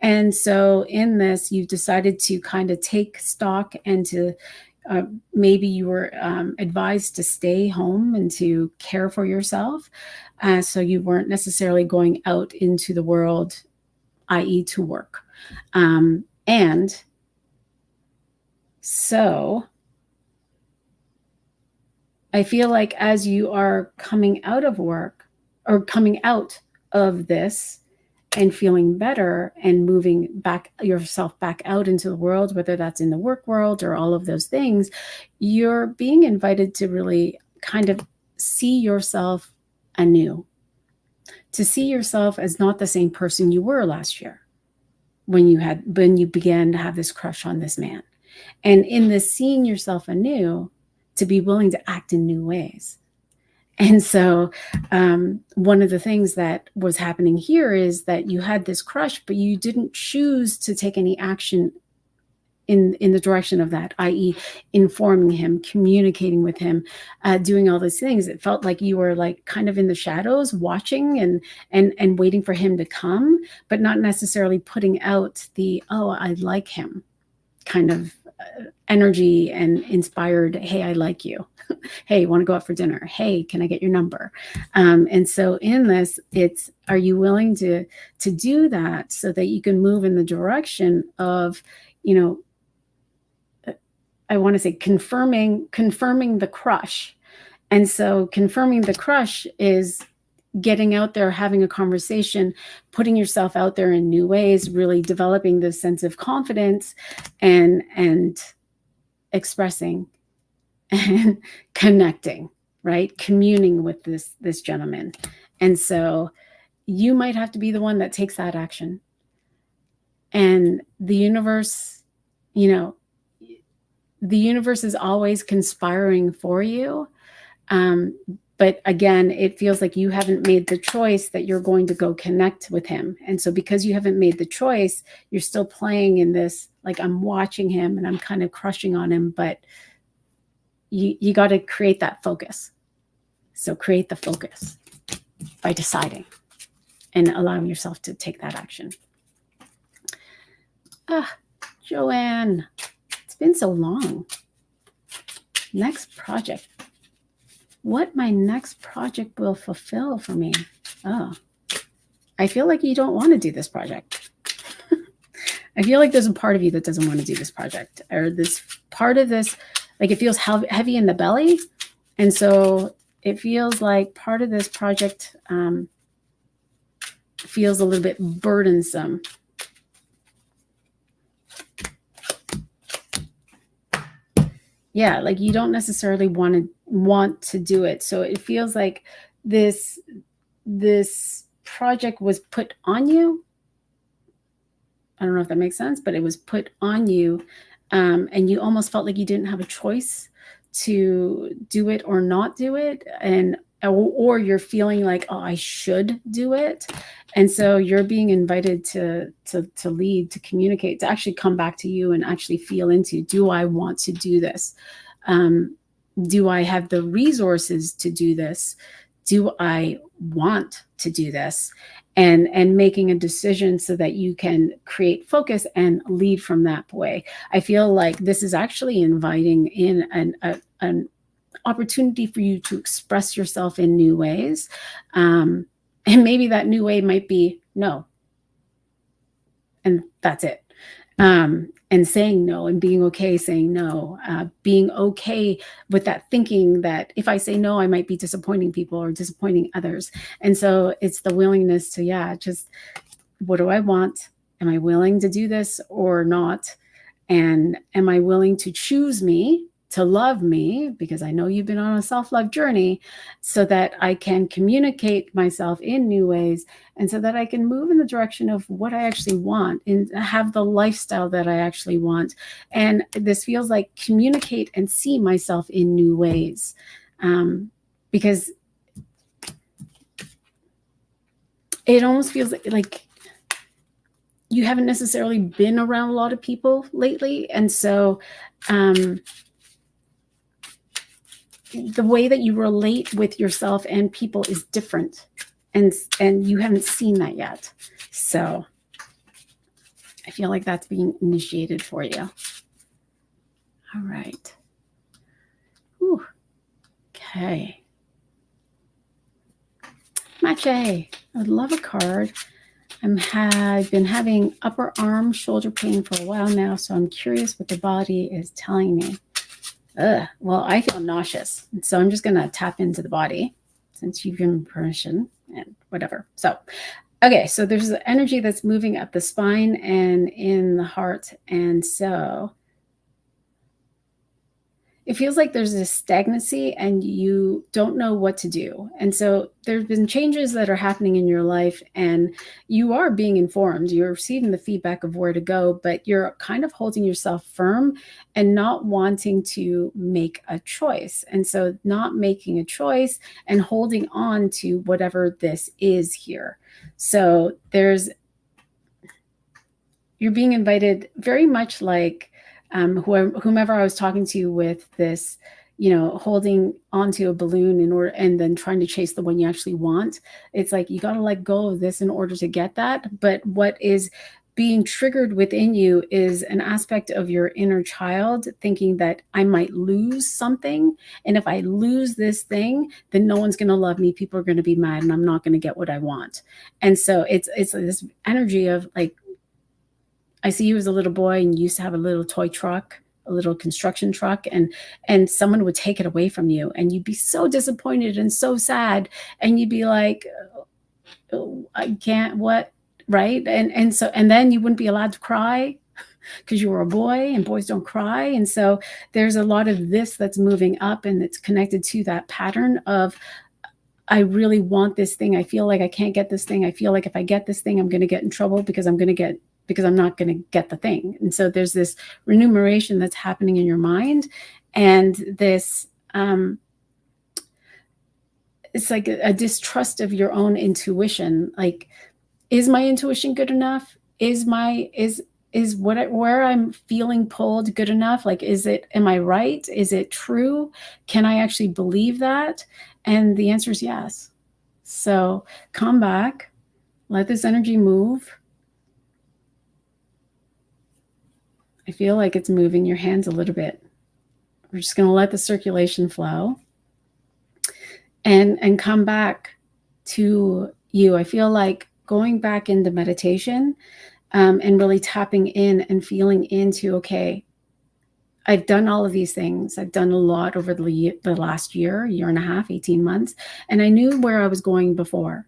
And so in this, you've decided to kind of take stock and to maybe you were advised to stay home and to care for yourself. So you weren't necessarily going out into the world, i.e. to work. And so I feel like as you are coming out of work or coming out of this and feeling better and moving back yourself back out into the world, whether that's in the work world or all of those things, you're being invited to really kind of see yourself anew, to see yourself as not the same person you were last year when you began to have this crush on this man. And in this seeing yourself anew, to be willing to act in new ways. And so one of the things that was happening here is that you had this crush, but you didn't choose to take any action in the direction of that, i.e. informing him, communicating with him, doing all these things. It felt like you were like kind of in the shadows watching and waiting for him to come, but not necessarily putting out the, oh, I like him kind of energy and inspired, hey, I like you. Hey, want to go out for dinner? Hey, can I get your number? And so in this, it's, are you willing to do that so that you can move in the direction of, I want to say confirming the crush. And so confirming the crush is getting out there, having a conversation, putting yourself out there in new ways, really developing this sense of confidence and expressing and connecting, right? Communing with this gentleman. And so you might have to be the one that takes that action. And the universe, the universe is always conspiring for you. But again, it feels like you haven't made the choice that you're going to go connect with him. And so because you haven't made the choice, you're still playing in this, like I'm watching him and I'm kind of crushing on him, but you got to create that focus. So create the focus by deciding and allowing yourself to take that action. Joanne, it's been so long. Next project. What my next project will fulfill for me. Oh, I feel like you don't want to do this project. I feel like there's a part of you that doesn't want to do this project, or this part of this, like it feels heavy in the belly. And so it feels like part of this project feels a little bit burdensome. Yeah, like you don't necessarily want to do it. So it feels like this project was put on you. I don't know if that makes sense, but it was put on you, and you almost felt like you didn't have a choice to do it or not do it, or you're feeling like, oh, I should do it. And so you're being invited to lead, to communicate, to actually come back to you and actually feel into, do I want to do this? Do I have the resources to do this? Do I want to do this? And making a decision so that you can create focus and lead from that way. I feel like this is actually inviting in an opportunity for you to express yourself in new ways. And maybe that new way might be no. And that's it. And saying no and being okay saying no, being okay with that thinking that if I say no, I might be disappointing people or disappointing others. And so it's the willingness to, just what do I want? Am I willing to do this or not? And am I willing to choose me, to love me, because I know you've been on a self-love journey, so that I can communicate myself in new ways and so that I can move in the direction of what I actually want and have the lifestyle that I actually want. And this feels like communicate and see myself in new ways, because it almost feels like you haven't necessarily been around a lot of people lately. And so the way that you relate with yourself and people is different. And you haven't seen that yet. So I feel like that's being initiated for you. All right. Whew. Okay. Mache, I would love a card. I've been having upper arm shoulder pain for a while now, so I'm curious what the body is telling me. Well, I feel nauseous, and so I'm just going to tap into the body since you've given permission and whatever. So, okay, so there's the energy that's moving up the spine and in the heart, and so it feels like there's this stagnancy and you don't know what to do. And so there's been changes that are happening in your life and you are being informed. You're receiving the feedback of where to go, but you're kind of holding yourself firm and not wanting to make a choice. And so not making a choice and holding on to whatever this is here. So you're being invited very much like whomever I was talking to with this, holding onto a balloon and then trying to chase the one you actually want. It's like, you got to let go of this in order to get that. But what is being triggered within you is an aspect of your inner child thinking that I might lose something. And if I lose this thing, then no one's going to love me. People are going to be mad and I'm not going to get what I want. And so it's this energy of like, I see you as a little boy and you used to have a little toy truck, a little construction truck, and someone would take it away from you and you'd be so disappointed and so sad. And you'd be like, oh, I can't, what? Right. And then you wouldn't be allowed to cry because you were a boy and boys don't cry. And so there's a lot of this that's moving up and it's connected to that pattern of, I really want this thing. I feel like I can't get this thing. I feel like if I get this thing, I'm going to get in trouble because I'm not going to get the thing. And so there's this remuneration that's happening in your mind. And this, it's like a distrust of your own intuition. Like, is my intuition good enough? Is where I'm feeling pulled good enough? Like, am I right? Is it true? Can I actually believe that? And the answer is yes. So come back, let this energy move. I feel like it's moving your hands a little bit. We're just going to let the circulation flow and come back to you. I feel like going back into meditation and really tapping in and feeling into, okay, I've done all of these things. I've done a lot over the last year and a half, 18 months, and I knew where I was going before.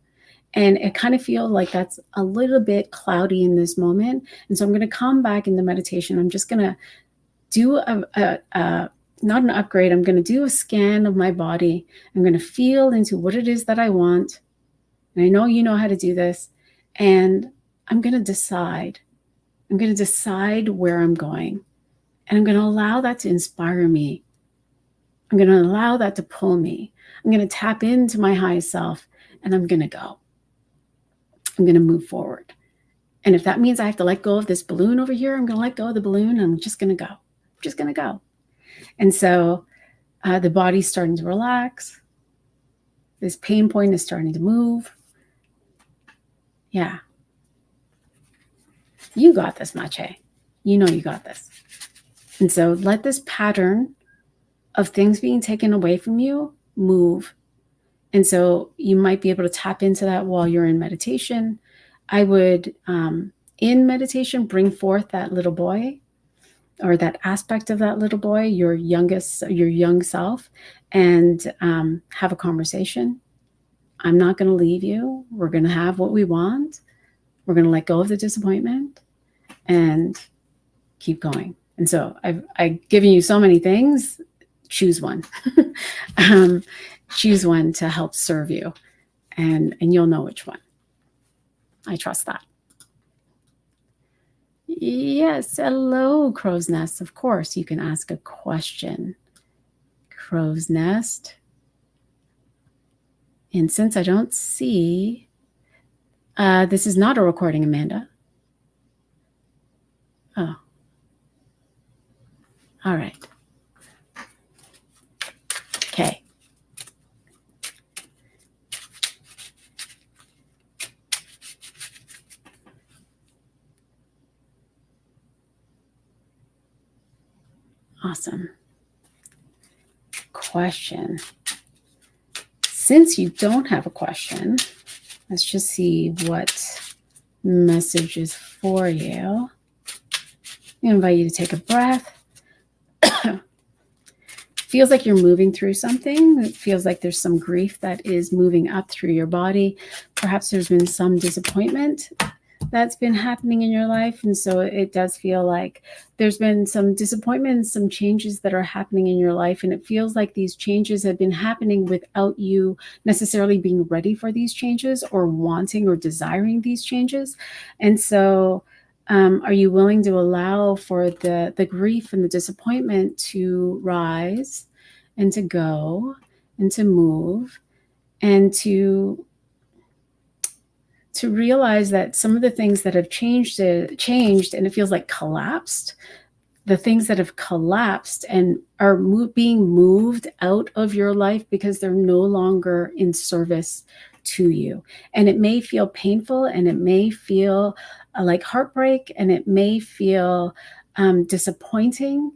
And it kind of feels like that's a little bit cloudy in this moment. And so I'm going to come back into meditation. I'm just going to do not an upgrade. I'm going to do a scan of my body. I'm going to feel into what it is that I want. And I know you know how to do this. And I'm going to decide. I'm going to decide where I'm going. And I'm going to allow that to inspire me. I'm going to allow that to pull me. I'm going to tap into my highest self and I'm going to go. I'm going to move forward. And if that means I have to let go of this balloon over here, I'm going to let go of the balloon and I'm just going to go. I'm just going to go. And so the body's starting to relax. This pain point is starting to move. Yeah. You got this, Mache. You know you got this. And so let this pattern of things being taken away from you move. And so you might be able to tap into that while you're in meditation. I would, in meditation, bring forth that little boy or that aspect of that little boy, your young self, and have a conversation. I'm not going to leave you. We're going to have what we want. We're going to let go of the disappointment and keep going. And so I've given you so many things. Choose one. Choose one to help serve you, and you'll know which one. I trust that. Yes, hello, Crow's Nest. Of course, you can ask a question. Crow's Nest. And since I don't see, this is not a recording, Amanda. Oh, all right. Okay. Awesome. Question. Since you don't have a question, let's just see what message is for you. I invite you to take a breath. Feels like you're moving through something. It feels like there's some grief that is moving up through your body. Perhaps there's been some disappointment that's been happening in your life. And so it does feel like there's been some disappointment, some changes that are happening in your life. And it feels like these changes have been happening without you necessarily being ready for these changes or wanting or desiring these changes. And so are you willing to allow for the grief and the disappointment to rise and to go and to move and to realize that some of the things that have changed and it feels like collapsed, the things that have collapsed and are being moved out of your life because they're no longer in service to you. And it may feel painful, and it may feel like heartbreak, and it may feel disappointing.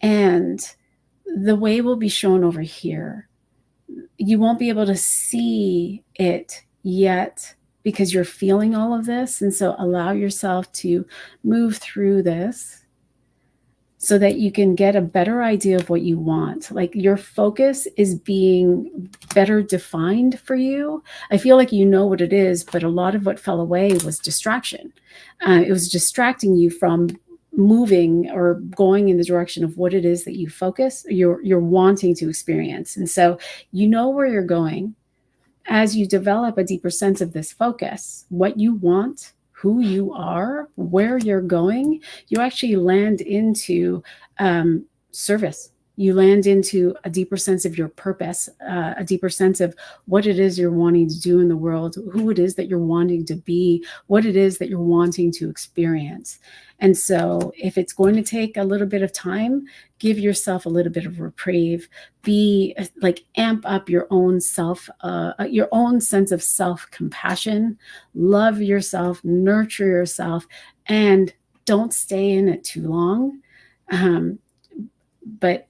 And the way will be shown over here. You won't be able to see it yet because you're feeling all of this. And so allow yourself to move through this so that you can get a better idea of what you want. Like your focus is being better defined for you. I feel like you know what it is, but a lot of what fell away was distraction. It was distracting you from moving or going in the direction of what it is that you focus, you're wanting to experience. And so you know where you're going. As you develop a deeper sense of this focus, what you want, who you are, where you're going, you actually land into service. You land into a deeper sense of your purpose, a deeper sense of what it is you're wanting to do in the world, who it is that you're wanting to be, what it is that you're wanting to experience. And so if it's going to take a little bit of time, give yourself a little bit of reprieve, be like amp up your own your own sense of self-compassion, love yourself, nurture yourself, and don't stay in it too long. But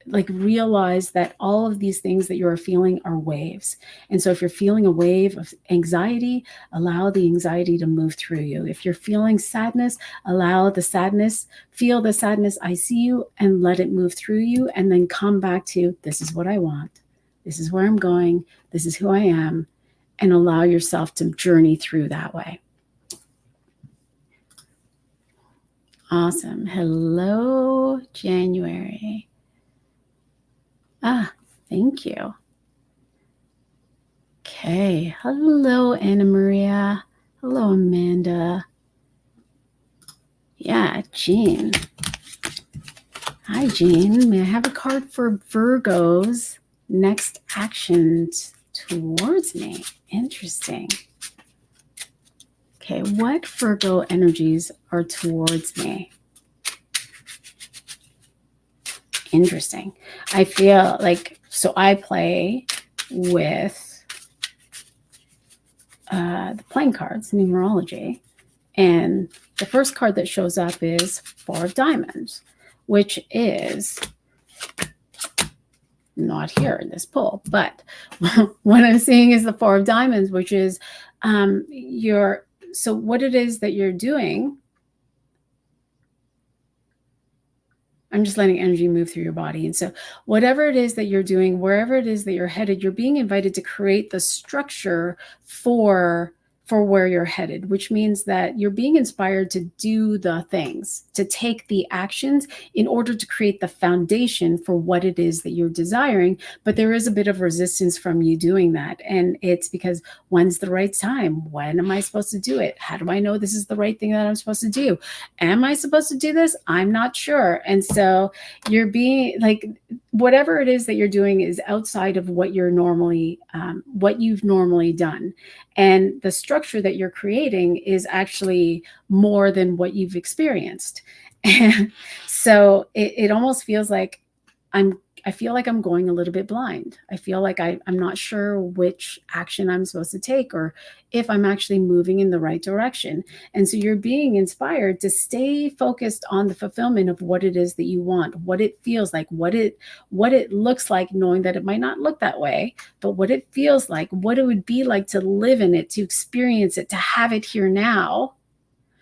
like realize that all of these things that you're feeling are waves. And so if you're feeling a wave of anxiety, allow the anxiety to move through you. If you're feeling sadness, allow the sadness, feel the sadness, I see you, and let it move through you. And then come back to, this is what I want. This is where I'm going. This is who I am. And allow yourself to journey through that way. Awesome. Hello, January. Thank you. Okay. Hello, Anna Maria. Hello, Amanda. Yeah, Jean. Hi, Jean. May I have a card for Virgo's next actions towards me? Interesting. Okay, what Virgo energies are towards me? Interesting. I feel like, so I play with the playing cards, numerology, and the first card that shows up is Four of Diamonds, which is not here in this pull, but what I'm seeing is the Four of Diamonds, which is so what it is that you're doing, I'm just letting energy move through your body. And so whatever it is that you're doing, wherever it is that you're headed, you're being invited to create the structure for where you're headed, which means that you're being inspired to do the things, to take the actions in order to create the foundation for what it is that you're desiring. But there is a bit of resistance from you doing that. And it's because, when's the right time? When am I supposed to do it? How do I know this is the right thing that I'm supposed to do? Am I supposed to do this? I'm not sure. And so you're being like, whatever it is that you're doing is outside of what you're normally, what you've normally done. And the structure structure that you're creating is actually more than what you've experienced. And so it almost feels like I feel like I'm going a little bit blind. I feel like I'm not sure which action I'm supposed to take or if I'm actually moving in the right direction. And so you're being inspired to stay focused on the fulfillment of what it is that you want, what it feels like, what it looks like, knowing that it might not look that way, but what it feels like, what it would be like to live in it, to experience it, to have it here now,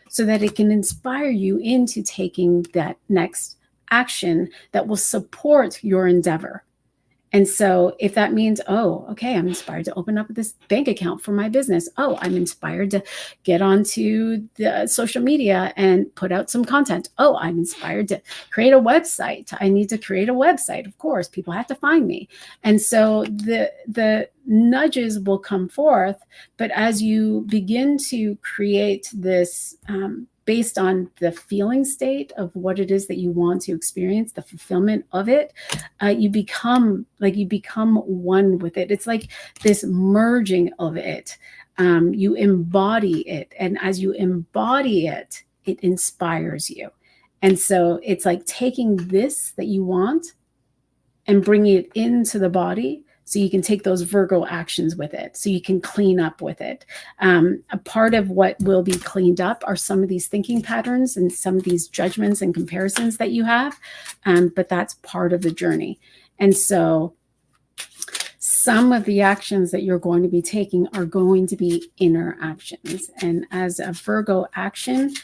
so that it can inspire you into taking that next action that will support your endeavor. And so if that means, oh, okay, I'm inspired to open up this bank account for my business. Oh, I'm inspired to get onto the social media and put out some content. Oh, I'm inspired to create a website. I need to create a website. Of course, people have to find me. And so the nudges will come forth. But as you begin to create this, based on the feeling state of what it is that you want to experience, the fulfillment of it, you become one with it. It's like this merging of it. You embody it. And as you embody it, it inspires you. And so it's like taking this that you want and bringing it into the body, so you can take those Virgo actions with it, so you can clean up with it. A part of what will be cleaned up are some of these thinking patterns and some of these judgments and comparisons that you have, but that's part of the journey. And so some of the actions that you're going to be taking are going to be inner actions. And as a Virgo action,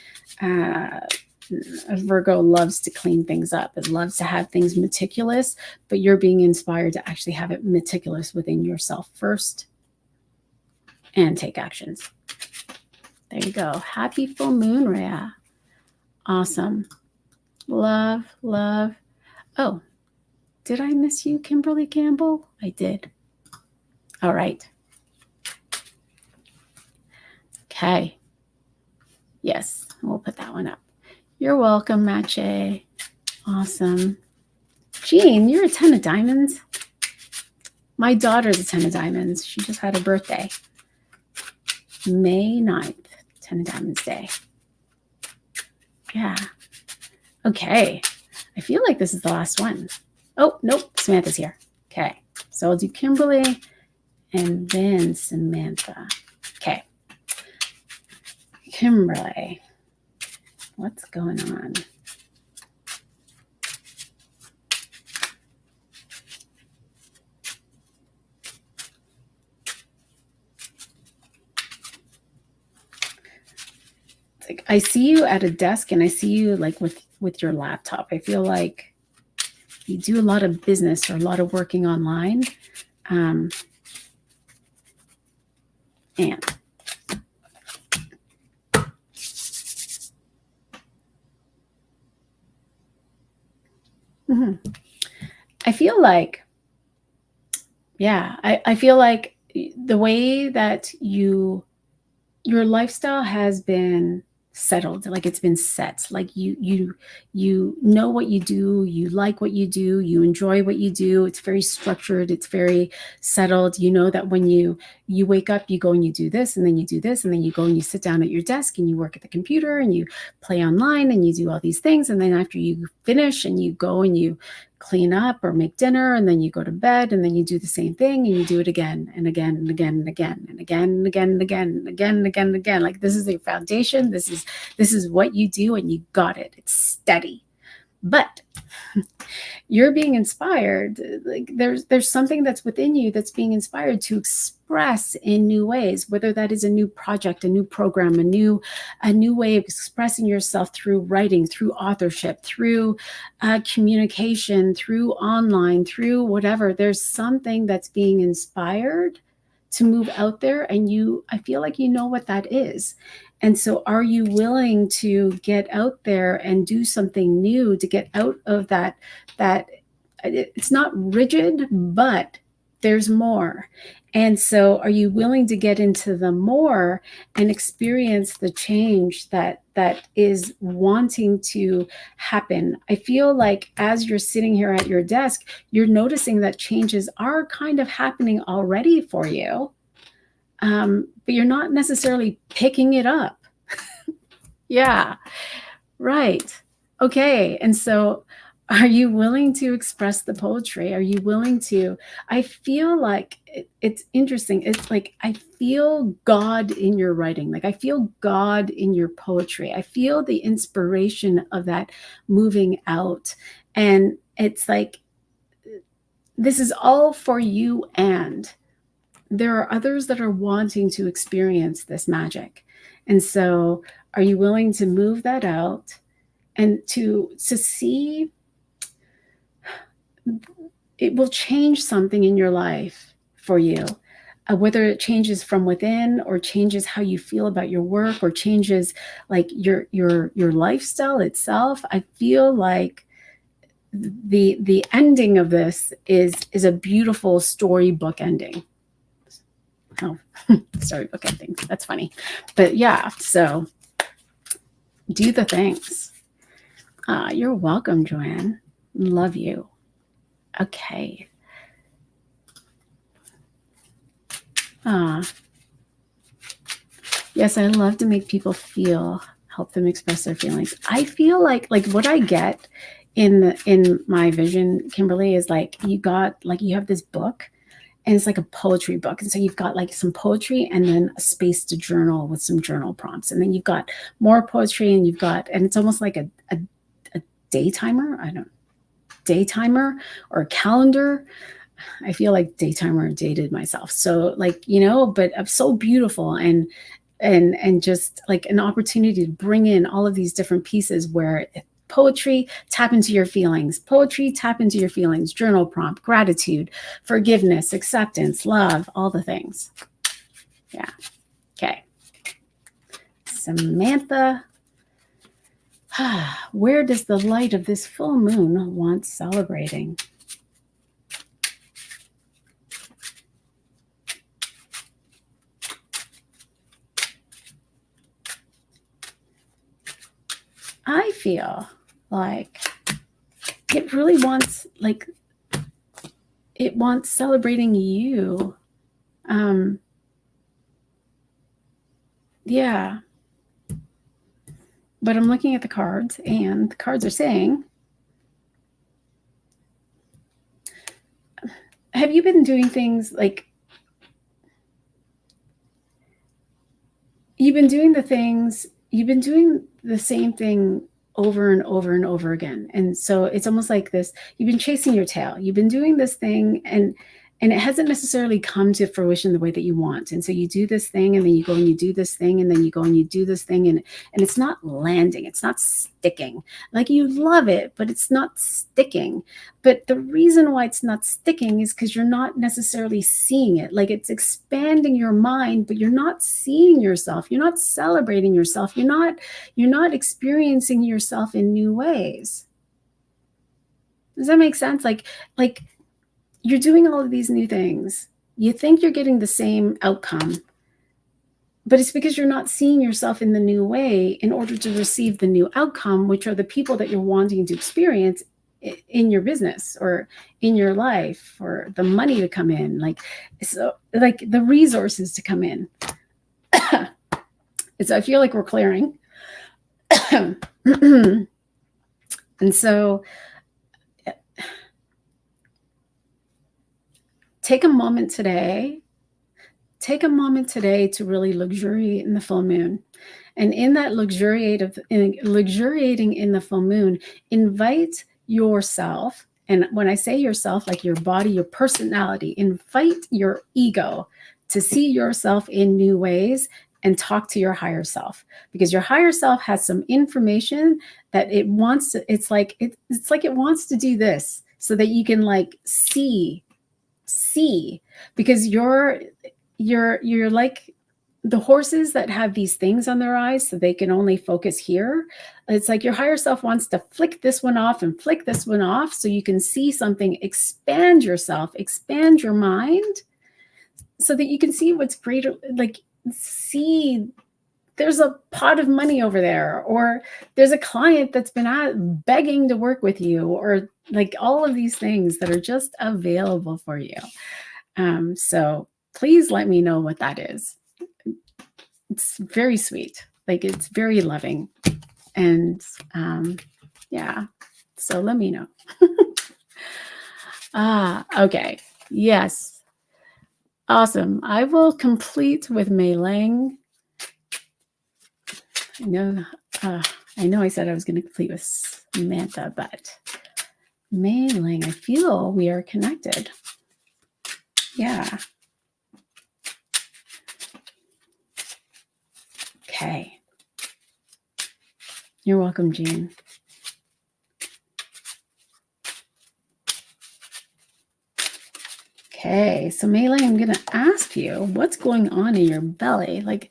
a Virgo loves to clean things up. It loves to have things meticulous, but you're being inspired to actually have it meticulous within yourself first and take actions. There you go. Happy full moon, Rhea. Awesome. Love, love. Oh, did I miss you, Kimberly Campbell? I did. All right. Okay. Yes, we'll put that one up. You're welcome, Mache. Awesome. Jean, you're a 10 of diamonds. My daughter's a 10 of diamonds. She just had a birthday. May 9th, 10 of diamonds day. Yeah. Okay. I feel like this is the last one. Oh, nope. Samantha's here. Okay. So I'll do Kimberly and then Samantha. Okay. Kimberly. What's going on? It's like I see you at a desk and I see you like with your laptop. I feel like you do a lot of business or a lot of working online. And I feel like, yeah, I feel like the way that your lifestyle has been settled, like it's been set, like you know what you do, you like what you do, you enjoy what you do. It's very structured, it's very settled. You know that when you wake up, you go and you do this, and then you do this, and then you go and you sit down at your desk and you work at the computer and you play online and you do all these things, and then after you finish and you go and you clean up or make dinner, and then you go to bed, and then you do the same thing and you do it again and again and again and again and again and again and again and again and again and again. Like this is your foundation. This is what you do, and you got it. It's steady. But you're being inspired. Like there's something that's within you that's being inspired to express in new ways, whether that is a new project, a new program, a new way of expressing yourself through writing, through authorship, through communication, through online, through whatever. There's something that's being inspired to move out there, and I feel like you know what that is. And so are you willing to get out there and do something new, to get out of that it's not rigid, but there's more. And so are you willing to get into the more and experience the change that is wanting to happen? I feel like as you're sitting here at your desk, you're noticing that changes are kind of happening already for you. but you're not necessarily picking it up. Yeah, right. Okay. And so, are you willing to express the poetry? Are you willing to? I feel like it's interesting. It's like I feel God in your writing. Like I feel God in your poetry. I feel the inspiration of that moving out. And it's like, this is all for you. And there are others that are wanting to experience this magic. And so, are you willing to move that out and to see it will change something in your life for you, whether it changes from within or changes how you feel about your work or changes like your lifestyle itself. I feel like the ending of this is a beautiful storybook ending. Oh, storybook ending. That's funny. But yeah, so do the things. You're welcome, Joanne. Love you. Okay. Yes, I love to make people feel, help them express their feelings. I feel like what I get in my vision, Kimberly, is like you have this book and it's like a poetry book. And so you've got like some poetry and then a space to journal with some journal prompts. And then you've got more poetry and it's almost like a daytimer. I don't daytimer or a calendar. I feel like daytimer dated myself. So like, but so beautiful and just like an opportunity to bring in all of these different pieces where poetry, tap into your feelings, journal prompt, gratitude, forgiveness, acceptance, love, all the things. Yeah. Okay. Samantha, where does the light of this full moon want celebrating? I feel like it really wants, it wants celebrating you. Yeah. But I'm looking at the cards, and the cards are saying, have you been doing things like, you've been doing the same thing over and over and over again. And so it's almost like this, you've been chasing your tail. You've been doing this thing and it hasn't necessarily come to fruition the way that you want. And so you do this thing and then you go and you do this thing and then you go and you do this thing and it's not landing. It's not sticking. Like you love it, but it's not sticking. But the reason why it's not sticking is because you're not necessarily seeing it. Like it's expanding your mind, but you're not seeing yourself. You're not celebrating yourself. You're not experiencing yourself in new ways. Does that make sense? Like you're doing all of these new things. You think you're getting the same outcome, but it's because you're not seeing yourself in the new way in order to receive the new outcome, which are the people that you're wanting to experience in your business or in your life, or the money to come in, like the resources to come in. So I feel like we're clearing. And so take a moment today to really luxuriate in the full moon. And in that luxuriating in the full moon, invite yourself. And when I say yourself, like your body, your personality, invite your ego to see yourself in new ways and talk to your higher self, because your higher self has some information that it wants to, it's like it wants to do this so that you can like see, because you're like the horses that have these things on their eyes so they can only focus here. It's like your higher self wants to flick this one off and flick this one off so you can see something, expand yourself, expand your mind so that you can see what's greater, like see there's a pot of money over there, or there's a client that's been begging to work with you, or like all of these things that are just available for you. So please let me know what that is. It's very sweet. Like, it's very loving. And yeah, so let me know. Okay. Yes. Awesome. I will complete with Mei Lang. I know I said I was going to complete with Samantha, but Mei Lang, I feel we are connected. Yeah. Okay. You're welcome, Jean. Okay, so Mei Lang, I'm going to ask you, what's going on in your belly? Like,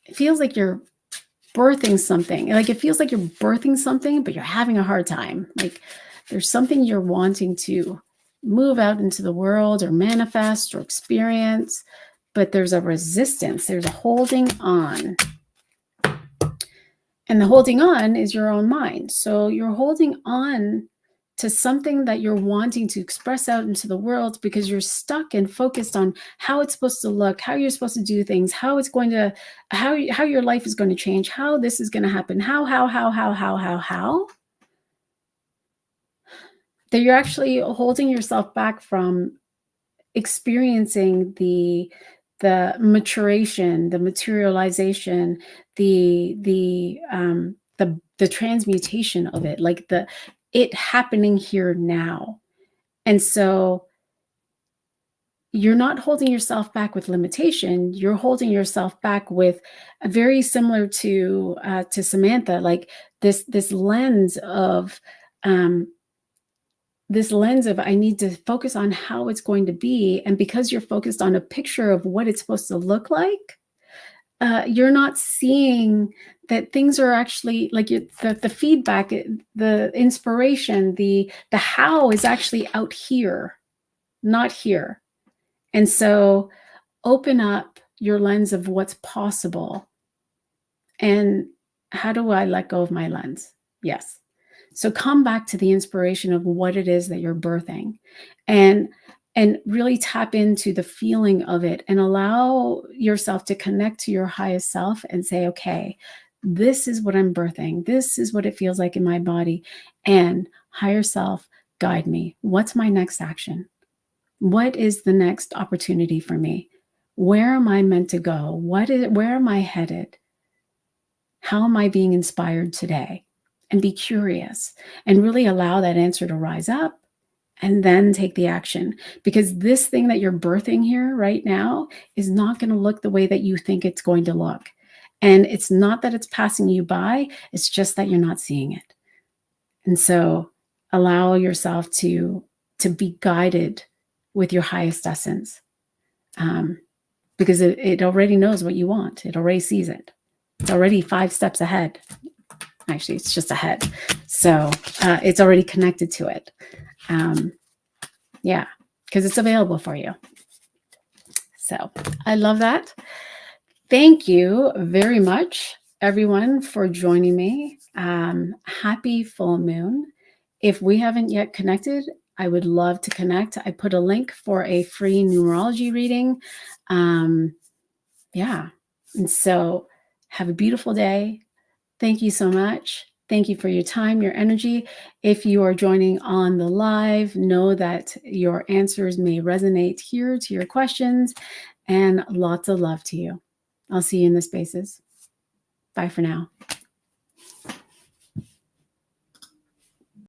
it feels like you're birthing something. Like, it feels like you're birthing something, but you're having a hard time. Like, there's something you're wanting to move out into the world or manifest or experience, but there's a resistance. There's a holding on. And the holding on is your own mind. So you're holding on to something that you're wanting to express out into the world because you're stuck and focused on how it's supposed to look, how you're supposed to do things, how it's going to, how your life is going to change, how this is going to happen, how, that you're actually holding yourself back from experiencing the maturation, the materialization, the transmutation of it, like it happening here now. And so you're not holding yourself back with limitation. You're holding yourself back with very similar to Samantha, like this lens of I need to focus on how it's going to be. And because you're focused on a picture of what it's supposed to look like, you're not seeing that things are actually like the feedback, the inspiration, the how is actually out here, not here. And so open up your lens of what's possible. And how do I let go of my lens? Yes. So come back to the inspiration of what it is that you're birthing, and really tap into the feeling of it and allow yourself to connect to your highest self and say, okay, this is what I'm birthing. This is what it feels like in my body. And higher self, guide me. What's my next action? What is the next opportunity for me? Where am I meant to go? Where am I headed? How am I being inspired today? And be curious and really allow that answer to rise up and then take the action. Because this thing that you're birthing here right now is not going to look the way that you think it's going to look. And it's not that it's passing you by, it's just that you're not seeing it. And so allow yourself to be guided with your highest essence, because it already knows what you want. It already sees it. It's already 5 steps ahead. Actually, it's just ahead. So it's already connected to it. Yeah, because it's available for you. So I love that. Thank you very much, everyone, for joining me. Happy full moon. If we haven't yet connected, I would love to connect. I put a link for a free numerology reading. Yeah. And so have a beautiful day. Thank you so much. Thank you for your time, your energy. If you are joining on the live, know that your answers may resonate here to your questions, and lots of love to you. I'll see you in the spaces. Bye for now.